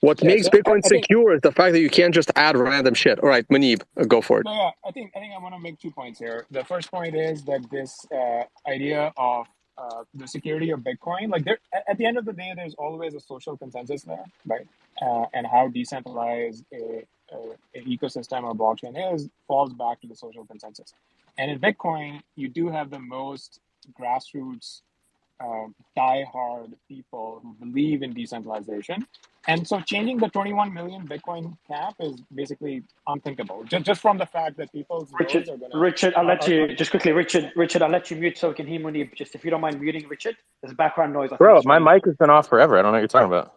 What makes Bitcoin secure is the fact that you can't just add random shit. All right, Munib, go for it. Yeah, I think I want to make 2 points here. The first point is that this idea of the security of Bitcoin, like there, at the end of the day, there's always a social consensus there, right? And how decentralized a ecosystem or blockchain is falls back to the social consensus. And in Bitcoin, you do have the most grassroots, die-hard people who believe in decentralization. And so changing the 21 million Bitcoin cap is basically unthinkable, just from the fact that people's Richard, I'll let you, just quickly, Richard, I'll let you mute so we can hear Munib. Just if you don't mind muting, Richard, there's background noise. Bro, my mic has been off forever. I don't know what you're talking about.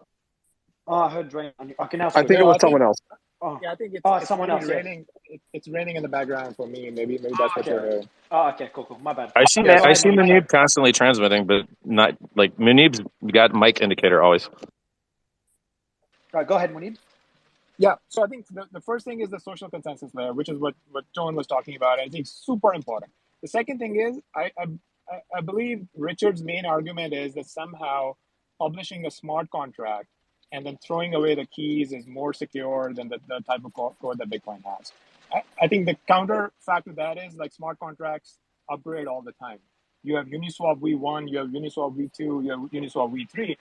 Oh, I heard rain. I think it was someone else. Oh, yeah, I think it's someone else. Raining. It's raining in the background for me. Maybe that's what you're hearing. Oh, okay, cool. My bad. I see Munib constantly transmitting, but not like Munib's got mic indicator always. All right, go ahead, Munib. Yeah, so I think the first thing is the social consensus layer, which is what Tone was talking about. I think super important. The second thing is I believe Richard's main argument is that somehow publishing a smart contract and then throwing away the keys is more secure than the type of code that Bitcoin has. I think the counter fact to that is like smart contracts upgrade all the time. You have Uniswap V1, you have Uniswap V2, you have Uniswap V3.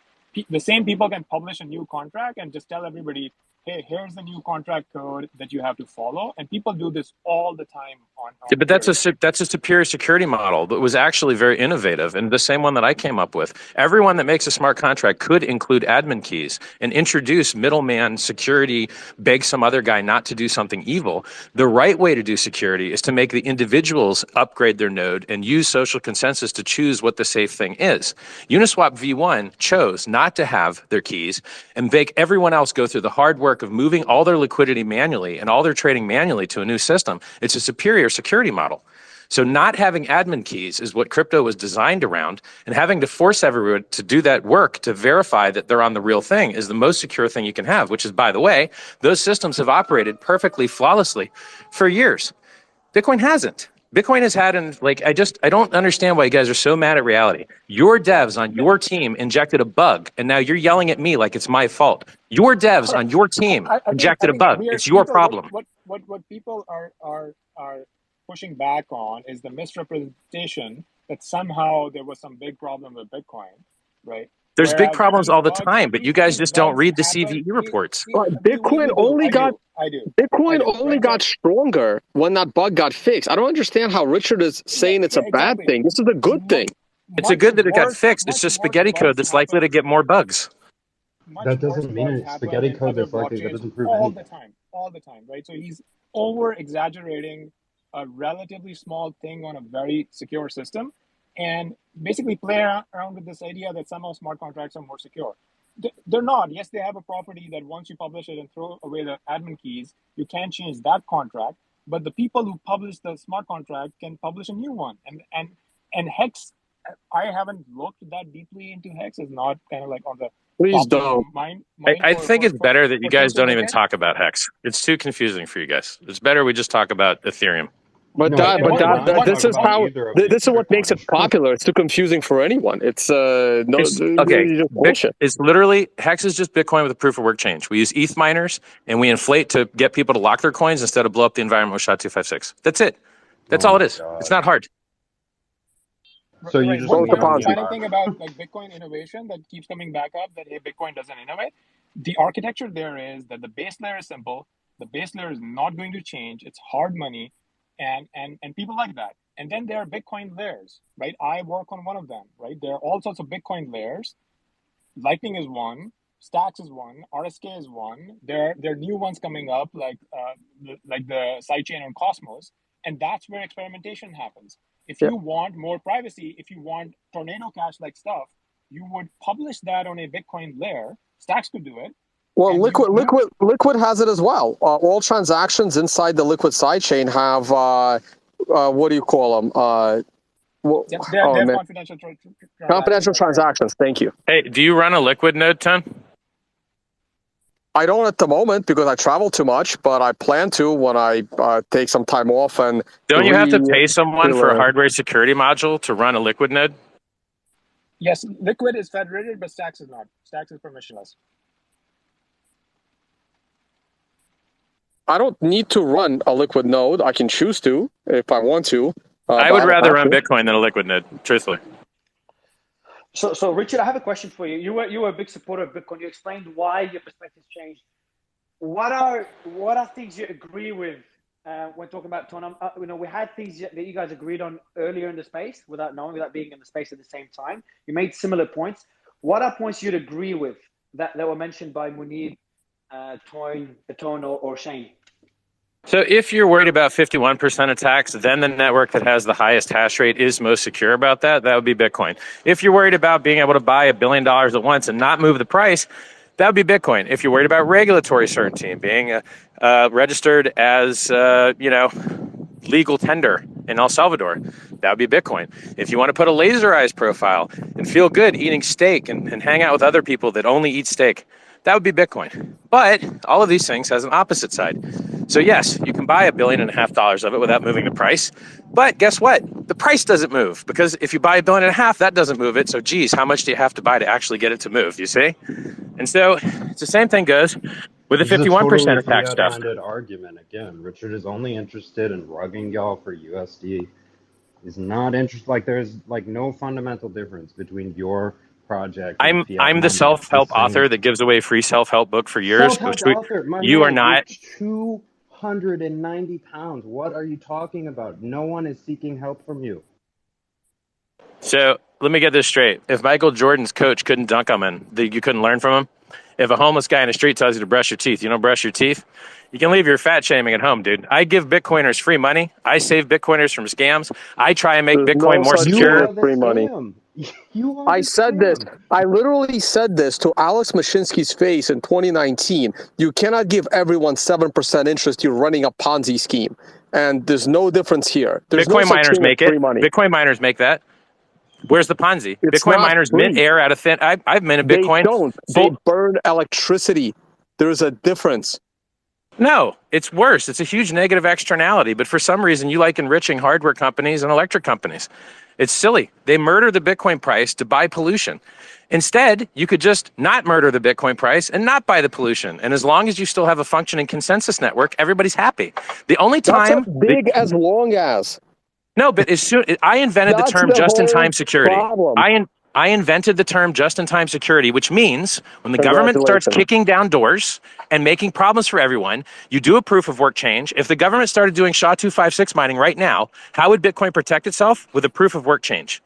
The same people can publish a new contract and just tell everybody, hey, here's the new contract code that you have to follow. And people do this all the time on yeah, but that's a superior security model that was actually very innovative and the same one that I came up with. Everyone that makes a smart contract could include admin keys and introduce middleman security, beg some other guy not to do something evil. The right way to do security is to make the individuals upgrade their node and use social consensus to choose what the safe thing is. Uniswap V1 chose not to have their keys and make everyone else go through the hard work of moving all their liquidity manually and all their trading manually to a new system. It's a superior security model. So not having admin keys is what crypto was designed around, and having to force everyone to do that work to verify that they're on the real thing is the most secure thing you can have, which is, by the way, those systems have operated perfectly flawlessly for years. Bitcoin hasn't. Bitcoin has had, I don't understand why you guys are so mad at reality. Your devs on your team injected a bug, and now you're yelling at me like it's my fault. Your devs on your team injected a bug. It's your problem. What people are pushing back on is the misrepresentation that somehow there was some big problem with Bitcoin, right? There's big problems all the time, but you guys just don't read the CVE reports. Bitcoin only got stronger when that bug got fixed. I don't understand how Richard is saying it's a bad thing. This is a good thing. It's a good that it got fixed. It's just spaghetti code that's likely to get more bugs. That doesn't mean it's spaghetti code that's likely. That doesn't prove all anything. All the time, right? So he's over exaggerating a relatively small thing on a very secure system, and basically play around with this idea that somehow smart contracts are more secure. They're not. Yes, they have a property that once you publish it and throw away the admin keys, you can't change that contract. But the people who publish the smart contract can publish a new one. And Hex, I haven't looked that deeply into Hex. It's not kind of like on the Please don't. I think it's better that you guys don't even talk about Hex. It's too confusing for you guys. It's better we just talk about Ethereum. This is what makes it popular. It's too confusing for anyone. It's bullshit. It's literally Hex is just Bitcoin with a proof of work change. We use ETH miners and we inflate to get people to lock their coins instead of blow up the environment with SHA-256. That's it. That's all it is. It's not hard. So you just the funny thing about like Bitcoin innovation that keeps coming back up, that hey, Bitcoin doesn't innovate. The architecture there is that the base layer is simple. The base layer is not going to change. It's hard money. And people like that. And then there are Bitcoin layers, right? I work on one of them, right? There are all sorts of Bitcoin layers. Lightning is one, Stacks is one, RSK is one. There are new ones coming up, like the sidechain on Cosmos, and that's where experimentation happens. If you want more privacy, if you want Tornado Cash like stuff, you would publish that on a Bitcoin layer. Stacks could do it. Well, Liquid has it as well. All transactions inside the Liquid sidechain have what do you call them? They're confidential transactions. Thank you. Hey, do you run a Liquid node, Ton? I don't at the moment because I travel too much, but I plan to when I take some time off. And don't you have to pay someone for a hardware security module to run a Liquid node? Yes, Liquid is federated, but Stacks is not. Stacks is permissionless. I don't need to run a Liquid node. I can choose to if I want to. I would rather run Bitcoin than a Liquid node, truthfully. So Richard, I have a question for you. You were a big supporter of Bitcoin. You explained why your perspective changed. What are things you agree with when talking about Ton? We had things that you guys agreed on earlier in the space without being in the space at the same time. You made similar points. What are points you'd agree with that were mentioned by Munib, Ton, or Shane? So if you're worried about 51% attacks, then the network that has the highest hash rate is most secure about that. That would be Bitcoin. If you're worried about being able to buy $1 billion at once and not move the price, that would be Bitcoin. If you're worried about regulatory certainty and being registered as legal tender in El Salvador, that would be Bitcoin. If you want to put a laserized profile and feel good eating steak and hang out with other people that only eat steak, that would be Bitcoin. But all of these things has an opposite side. So yes, you can buy $1.5 billion of it without moving the price. But guess what? The price doesn't move, because if you buy $1.5 billion, that doesn't move it. So geez, how much do you have to buy to actually get it to move? You see? And so it's the same thing goes with the 51% attack stuff. Totally argument again. Richard is only interested in rugging y'all for USD. He's not interested. Like there's like no fundamental difference between your project. I'm the self-help author that gives away free self-help book for years. You are not. 290 pounds. What are you talking about? No one is seeking help from you. So let me get this straight. If Michael Jordan's coach couldn't dunk him in, you couldn't learn from him. If a homeless guy in the street tells you to brush your teeth, you don't brush your teeth. You can leave your fat shaming at home, dude. I give Bitcoiners free money. I save Bitcoiners from scams. I try and make Bitcoin more secure. Free money. I said this. I literally said this to Alex Mashinsky's face in 2019. You cannot give everyone 7% interest. You're running a Ponzi scheme, and there's no difference here. There's Bitcoin miners make it. Bitcoin miners make that. Where's the Ponzi? Bitcoin miners mint air out of thin. I've minted Bitcoin. They don't. They burn electricity. There's a difference. No, it's worse. It's a huge negative externality. But for some reason, you like enriching hardware companies and electric companies. It's silly. They murder the Bitcoin price to buy pollution. Instead, you could just not murder the Bitcoin price and not buy the pollution. And as long as you still have a functioning consensus network, everybody's happy. The only time... That's as big as long as. No, but as soon I invented the term just-in-time security. Problem. I invented the term just-in-time security, which means when the government starts Congratulations. kicking down doors and making problems for everyone, you do a proof of work change. If the government started doing SHA-256 mining right now, how would Bitcoin protect itself? With a proof of work change.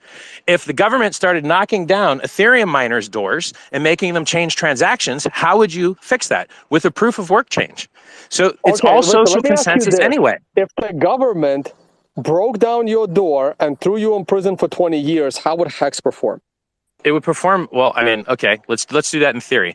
If the government started knocking down Ethereum miners' doors and making them change transactions, how would you fix that? With a proof of work change. So it's all social consensus anyway. If the government broke down your door and threw you in prison for 20 years, how would Hex perform? It would perform well. I mean, okay, let's do that in theory.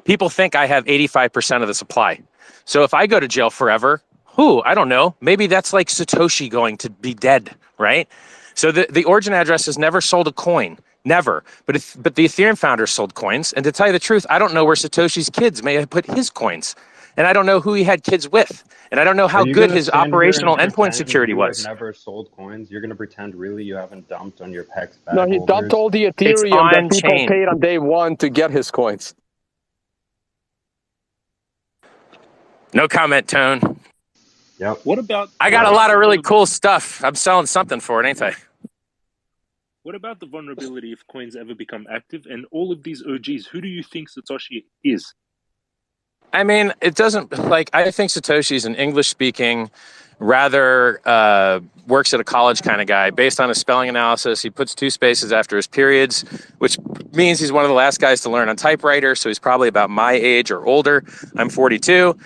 People think I have 85% of the supply. So if I go to jail forever, I don't know. Maybe that's like Satoshi going to be dead, right? So the origin address has never sold a coin, never. But the Ethereum founder sold coins. And to tell you the truth, I don't know where Satoshi's kids may have put his coins. And I don't know who he had kids with. And I don't know how good his operational endpoint security was. Never sold coins. You're going to pretend really you haven't dumped on your PEX back. No, he dumped all the Ethereum that people paid on day one to get his coins. No comment, Tone. Yep. What about... I got a lot of really cool stuff. I'm selling something for it, ain't I? What about the vulnerability if coins ever become active? And all of these OGs, who do you think Satoshi is? I mean, it doesn't, like, I think Satoshi's an English-speaking, rather works at a college kind of guy. Based on his spelling analysis, he puts 2 spaces after his periods, which means he's one of the last guys to learn on typewriter, so he's probably about my age or older. I'm 42.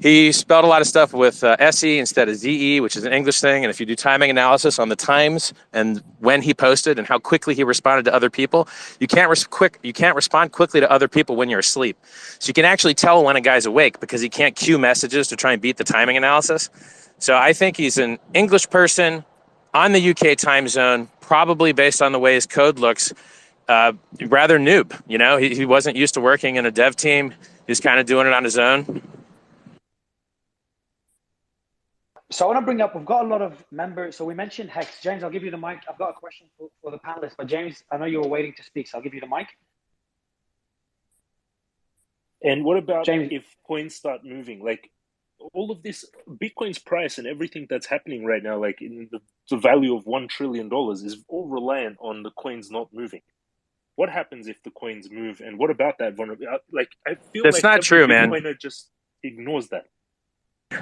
He spelled a lot of stuff with SE instead of ZE, which is an English thing. And if you do timing analysis on the times and when he posted and how quickly he responded to other people, you can't respond quickly to other people when you're asleep. So you can actually tell when a guy's awake because he can't queue messages to try and beat the timing analysis. So I think he's an English person on the UK time zone, probably based on the way his code looks, rather noob. You know, he wasn't used to working in a dev team. He's kind of doing it on his own. So I want to bring up, we've got a lot of members. So we mentioned Hex. James, I'll give you the mic. I've got a question for the panelists. But James, I know you were waiting to speak, so I'll give you the mic. And what about James, if coins start moving? Like all of this, Bitcoin's price and everything that's happening right now, like in the value of $1 trillion is all reliant on the coins not moving. What happens if the coins move? And what about that vulnerability? Like, I feel that's not true, man. Bitcoiner just ignores that.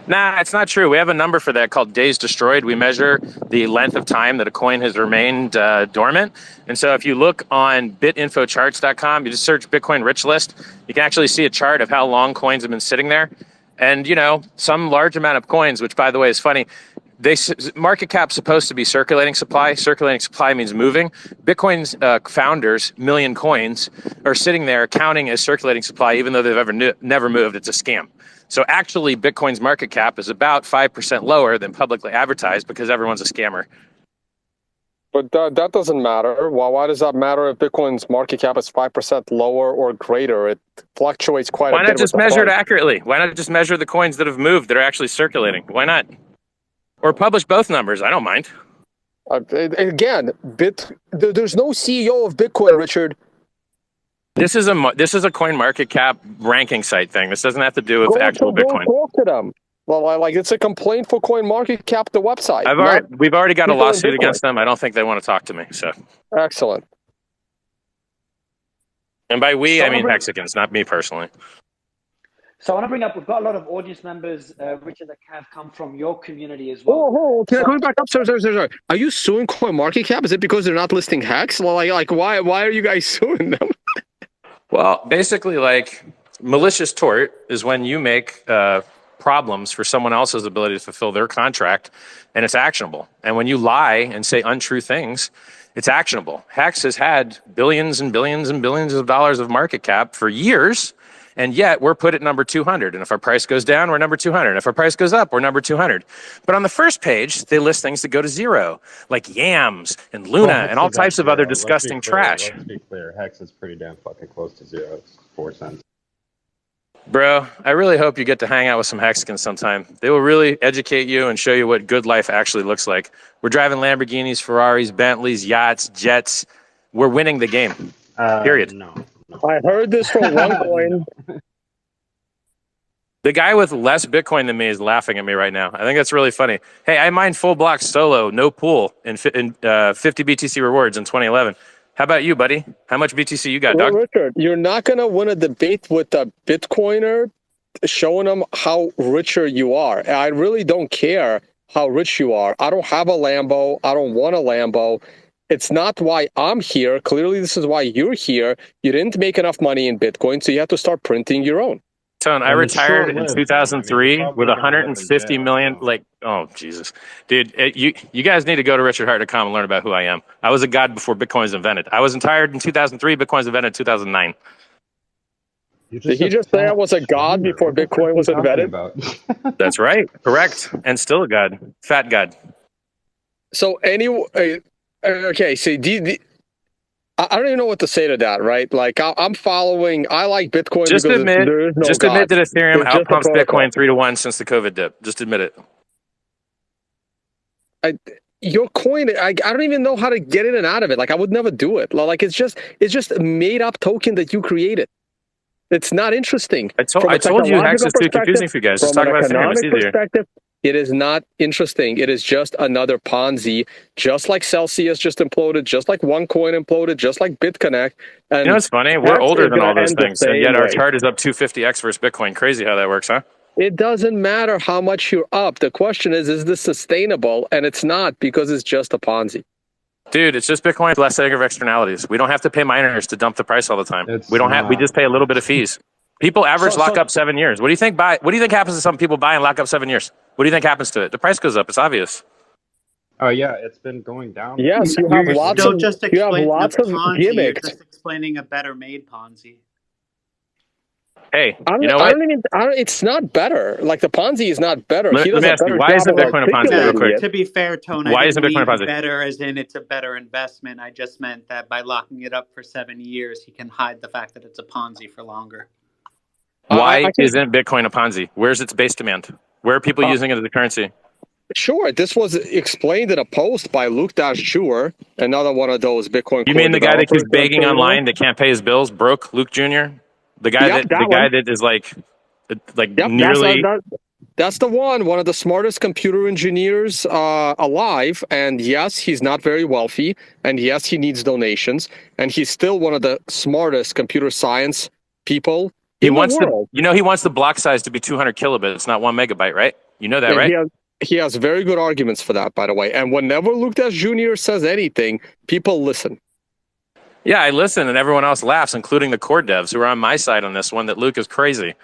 Nah, it's not true. We have a number for that called days destroyed. We measure the length of time that a coin has remained dormant. And so if you look on bitinfocharts.com, you just search Bitcoin rich list, you can actually see a chart of how long coins have been sitting there. And, you know, some large amount of coins, which, by the way, is funny, market cap's supposed to be circulating supply. Circulating supply means moving. Bitcoin's founders, million coins, are sitting there counting as circulating supply, even though they've never moved. It's a scam. So actually, Bitcoin's market cap is about 5% lower than publicly advertised because everyone's a scammer. But that doesn't matter. Why does that matter if Bitcoin's market cap is 5% lower or greater? It fluctuates quite a bit. Why not just measure it accurately? Why not just measure the coins that have moved that are actually circulating? Why not? Or publish both numbers. I don't mind. Again, there's no CEO of Bitcoin, Richard. This is a coin market cap ranking site thing. This doesn't have to do with actual Bitcoin. Talk to them. Well, like it's a complaint for coin market cap, the website. We've already got a lawsuit against them. I don't think they want to talk to me. So excellent. And by we, I mean Mexicans, not me personally. So I want to bring up, we've got a lot of audience members, Richard, that have come from your community as well. Going back up, sorry. Are you suing CoinMarketCap? Is it because they're not listing Hex? Like why are you guys suing them? Well, basically, like, malicious tort is when you make problems for someone else's ability to fulfill their contract, and it's actionable. And when you lie and say untrue things, it's actionable. Hex has had billions and billions and billions of dollars of market cap for years, and yet we're put at number 200. And if our price goes down, we're number 200. And if our price goes up, we're number 200. But on the first page, they list things that go to zero, like yams and Luna and all types of other disgusting trash. Let's be clear. Hex is pretty damn fucking close to zero. It's 4 cents. Bro, I really hope you get to hang out with some Mexicans sometime. They will really educate you and show you what good life actually looks like. We're driving Lamborghinis, Ferraris, Bentleys, yachts, jets. We're winning the game. Period. No. I heard this from OneCoin. No. The guy with less Bitcoin than me is laughing at me right now. I think that's really funny. Hey, I mined full block solo, no pool, in 50 BTC rewards in 2011. How about you, buddy? How much BTC you got, Well, dog? Richard, you're not going to win a debate with a Bitcoiner showing them how richer you are. I really don't care how rich you are. I don't have a Lambo. I don't want a Lambo. It's not why I'm here. Clearly, this is why you're here. You didn't make enough money in Bitcoin, so you have to start printing your own. Tone, I retired in 2003 with 150 million. So. Like, oh Jesus, dude, you guys need to go to richardhart.com and learn about who I am. I was a god before Bitcoin was invented. I was retired in 2003. Bitcoin was invented in 2009. Did he just say I was a god before Bitcoin was invented? That's right, correct, and still a god, fat god. So anyway, okay. So I don't even know what to say to that, right? Like I'm following. I like Bitcoin just because admit, there is no just God. admit that Ethereum It's just a outpumps protocol. Bitcoin 3-1 since the COVID dip. Just admit it. Your coin, I don't even know how to get in and out of it. Like I would never do it. Like it's just a made up token that you created. It's not interesting. I told you Hex is too confusing for you guys. Just From talk an about Ethereum. It's economic easier. perspective, it is not interesting. It is just another Ponzi, just like Celsius just imploded, just like OneCoin imploded, just like BitConnect. And you know what's funny? We're older than all those things, and yet our way. chart is up 250x versus Bitcoin. Crazy how that works, huh? It doesn't matter how much you're up. The question is this sustainable? And it's not, because it's just a Ponzi. Dude, it's just Bitcoin's less negative externalities. We don't have to pay miners to dump the price all the time. We just pay a little bit of fees. People average lock up 7 years. What do you think happens to some people buy and lock up 7 years? What do you think happens to it? The price goes up. It's obvious. Oh yeah, it's been going down. Yes, you have lots of gimmicks. You're just explaining a better made Ponzi. Hey, you know what? It's not better. Like the Ponzi is not better. Let me ask you, why isn't Bitcoin a Ponzi? Real quick. To be fair, Tone, why isn't Bitcoin a Ponzi? Better as in it's a better investment. I just meant that by locking it up for 7 years, he can hide the fact that it's a Ponzi for longer. Why isn't Bitcoin a Ponzi? Where's its base demand? Where are people using it as a currency? Sure, this was explained in a post by Luke Dash-Jur, another one of those Bitcoin. You mean the guy that keeps begging online that can't pay his bills, broke Luke Jr.? The guy that is like nearly. That's the one of the smartest computer engineers alive. And yes, he's not very wealthy. And yes, he needs donations. And he's still one of the smartest computer science people in the world. He wants the block size to be 200 kilobits, not 1 megabyte, right? You know that, right? He has very good arguments for that, by the way. And whenever Luke Dash Jr. says anything, people listen. Yeah, I listen, and everyone else laughs, including the core devs who are on my side on this one, that Luke is crazy.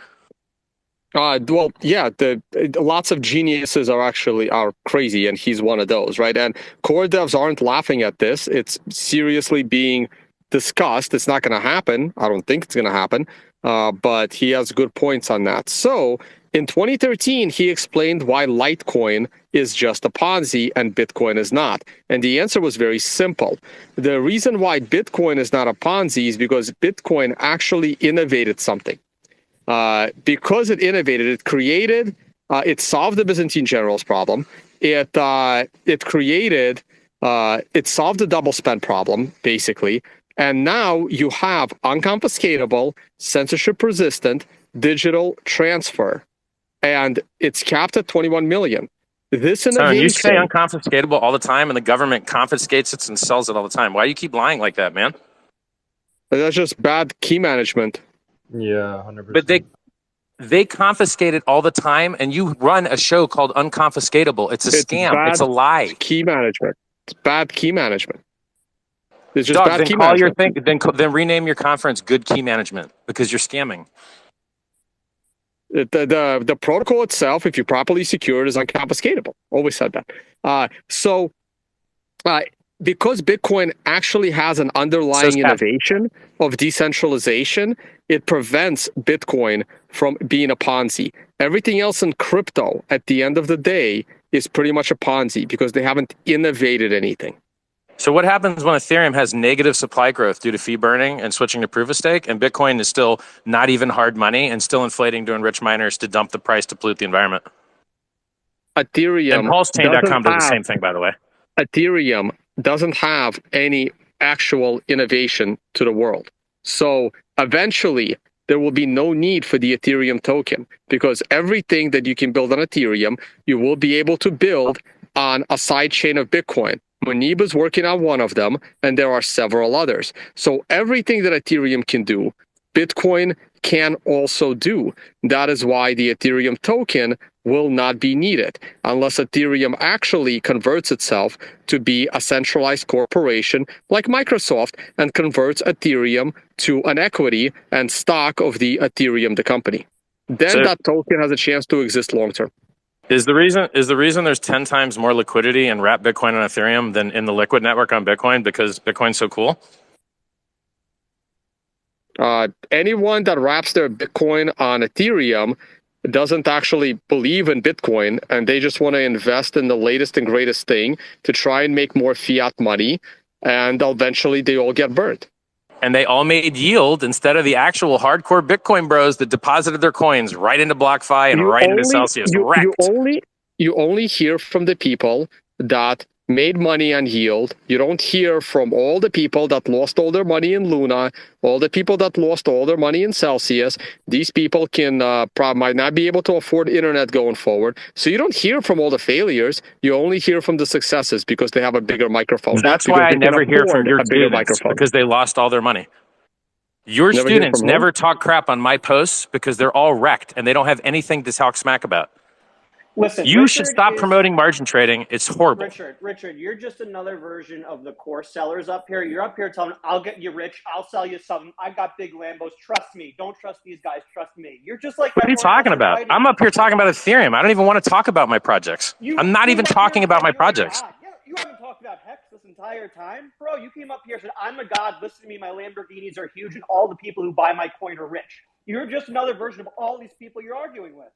Well, yeah, lots of geniuses are crazy, and he's one of those, right? And core devs aren't laughing at this. It's seriously being discussed. It's not going to happen. I don't think it's going to happen, but he has good points on that. So in 2013, he explained why Litecoin is just a Ponzi and Bitcoin is not. And the answer was very simple. The reason why Bitcoin is not a Ponzi is because Bitcoin actually innovated something. Because it innovated, it created, it solved the Byzantine generals problem. It solved the double spend problem, basically. And now you have unconfiscatable, censorship resistant, digital transfer. And it's capped at 21 million. This innovation. So you say unconfiscatable all the time, and the government confiscates it and sells it all the time. Why do you keep lying like that, man? That's just bad key management. Yeah, 100%. But they confiscate it all the time, and you run a show called Unconfiscatable. It's a scam. It's a lie. Key management. It's bad key management. It's just bad key management. Then rename your conference Good Key Management, because you're scamming. The protocol itself, if you properly secure it, is unconfiscatable. Always said that. Because Bitcoin actually has an underlying innovation of decentralization, it prevents Bitcoin from being a Ponzi. Everything else in crypto, at the end of the day, is pretty much a Ponzi because they haven't innovated anything. So what happens when Ethereum has negative supply growth due to fee burning and switching to proof of stake, and Bitcoin is still not even hard money and still inflating to enrich miners to dump the price to pollute the environment? Ethereum and PulseChain.com does the same thing, by the way. Ethereum doesn't have any actual innovation to the world. So eventually, there will be no need for the Ethereum token because everything that you can build on Ethereum, you will be able to build on a sidechain of Bitcoin. Munib is working on one of them, and there are several others. So everything that Ethereum can do, Bitcoin can also do. That is why the Ethereum token will not be needed unless Ethereum actually converts itself to be a centralized corporation like Microsoft and converts Ethereum to an equity and stock of the Ethereum, the company. Then that token has a chance to exist long term. Is the reason there's 10 times more liquidity in wrapped Bitcoin on Ethereum than in the liquid network on Bitcoin because Bitcoin's so cool? Anyone that wraps their Bitcoin on Ethereum doesn't actually believe in Bitcoin, and they just want to invest in the latest and greatest thing to try and make more fiat money, and eventually they all get burnt. And they all made yield instead of the actual hardcore Bitcoin bros that deposited their coins right into BlockFi and into Celsius. You only hear from the people that made money on yield. You don't hear from all the people that lost all their money in Luna, all the people that lost all their money in Celsius. These people might not be able to afford internet going forward. So you don't hear from all the failures. You only hear from the successes because they have a bigger microphone. That's why I never hear from your students because they lost all their money. Your students never talk crap on my posts because they're all wrecked and they don't have anything to talk smack about. Listen, you should stop promoting margin trading. It's horrible. Richard, you're just another version of the course sellers up here. You're up here telling them, I'll get you rich. I'll sell you something. I got big Lambos. Trust me. Don't trust these guys. Trust me. You're just like... What are you talking about? I'm up here talking about Ethereum. I don't even want to talk about my projects. I'm not even talking about my projects. You haven't talked about Hex this entire time. Bro, you came up here and said, I'm a god. Listen to me. My Lamborghinis are huge and all the people who buy my coin are rich. You're just another version of all these people you're arguing with.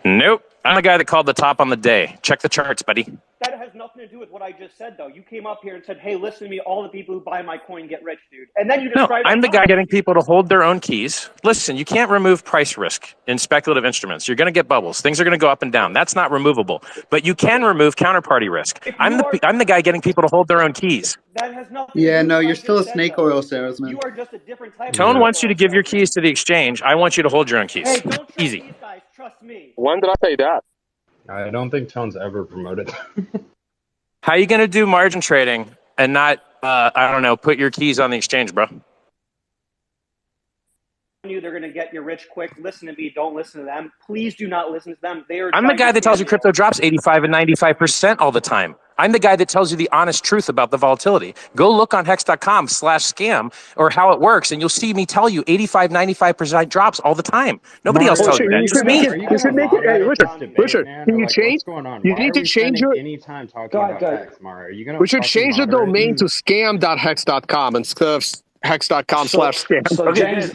Nope. I'm the guy that called the top on the day. Check the charts, buddy. That has nothing to do with what I just said, though. You came up here and said, hey, listen to me. All the people who buy my coin get rich, dude. And then you described... No, I'm the guy getting people to hold their own keys. Listen, you can't remove price risk in speculative instruments. You're going to get bubbles. Things are going to go up and down. That's not removable. But you can remove counterparty risk. I'm the guy getting people to hold their own keys. That has nothing to do with you're still a snake oil salesman. You are just a different type Tone wants you to give your keys to the exchange. I want you to hold your own keys. Hey, don't trust Easy. These guys. Trust me. When did I say that? I don't think Tone's ever promoted. How are you going to do margin trading and not, I don't know, put your keys on the exchange, bro? They're going to get you rich quick. Listen to me. Don't listen to them. Please do not listen to them. I'm the guy that tells you crypto drops 85 and 95% all the time. I'm the guy that tells you the honest truth about the volatility. Go look on hex.com/scam or how it works, and you'll see me tell you 85, 95% drops all the time. Nobody else tells you that. Just me. You should make it. Hey, Richard, can you change? You need to change your... Any time talking about Hex, Mara. Are you gonna we should change the domain to scam.hex.com instead of hex.com/scam. So James,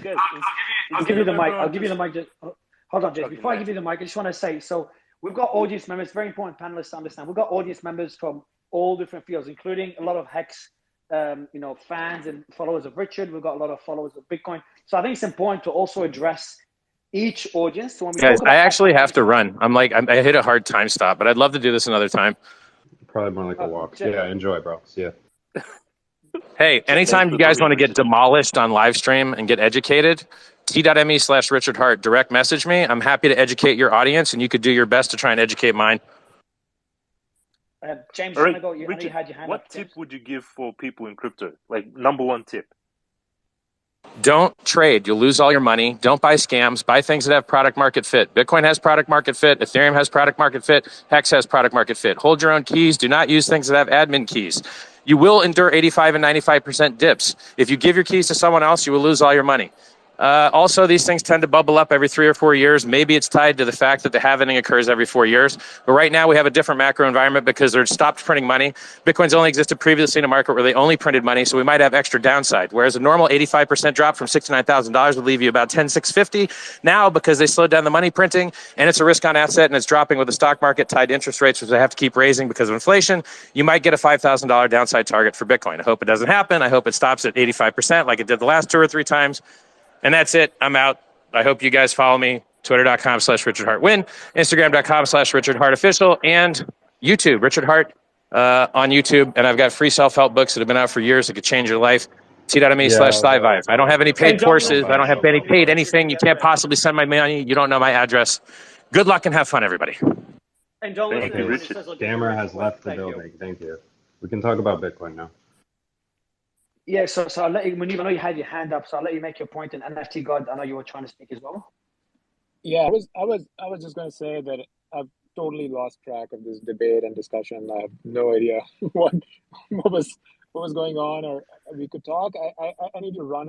I'll give you the mic. I'll give you the mic. Just hold on, James. Before I give you the mic, I just want to say, so we've got audience members, very important panelists to understand. We've got audience members from all different fields, including a lot of Hex, fans and followers of Richard. We've got a lot of followers of Bitcoin. So I think it's important to also address each audience. So when we guys, I actually have to run. I hit a hard time stop, but I'd love to do this another time. Probably more like a walk. Yeah, enjoy, bro. See ya. Hey, anytime you guys want to get demolished on live stream and get educated, t.me/Richard Hart, direct message me. I'm happy to educate your audience, and you could do your best to try and educate mine. James, right. Richard, you had your hand what up, tip would you give for people in crypto? Like, number one tip. Don't trade. You'll lose all your money. Don't buy scams. Buy things that have product market fit. Bitcoin has product market fit. Ethereum has product market fit. Hex has product market fit. Hold your own keys. Do not use things that have admin keys. You will endure 85 and 95% dips. If you give your keys to someone else, you will lose all your money. Also, these things tend to bubble up every 3 or 4 years. Maybe it's tied to the fact that the halving occurs every 4 years. But right now we have a different macro environment because they're stopped printing money. Bitcoin's only existed previously in a market where they only printed money, so we might have extra downside. Whereas a normal 85% drop from $69,000 would leave you about 10,650. Now, because they slowed down the money printing and it's a risk-on asset and it's dropping with the stock market tied to interest rates, which they have to keep raising because of inflation, you might get a $5,000 downside target for Bitcoin. I hope it doesn't happen. I hope it stops at 85% like it did the last 2 or 3 times. And that's it. I'm out. I hope you guys follow me. Twitter.com/RichardHartWin, Instagram.com/RichardHartOfficial, and YouTube, Richard Hart on YouTube. And I've got free self-help books that have been out for years that could change your life. T.me/SciVive. I don't have any paid courses. I don't have any paid anything. You can't possibly send my money. You don't know my address. Good luck and have fun, everybody. And don't listen to anyone who says, Gamer has left the building. Thank you. We can talk about Bitcoin now. Yeah, so I'll let you, Munib, I know you had your hand up, so I'll let you make your point. And NFT God, I know you were trying to speak as well. Yeah, I was just going to say that I've totally lost track of this debate and discussion. I have no idea what was going on, or we could talk. I need to run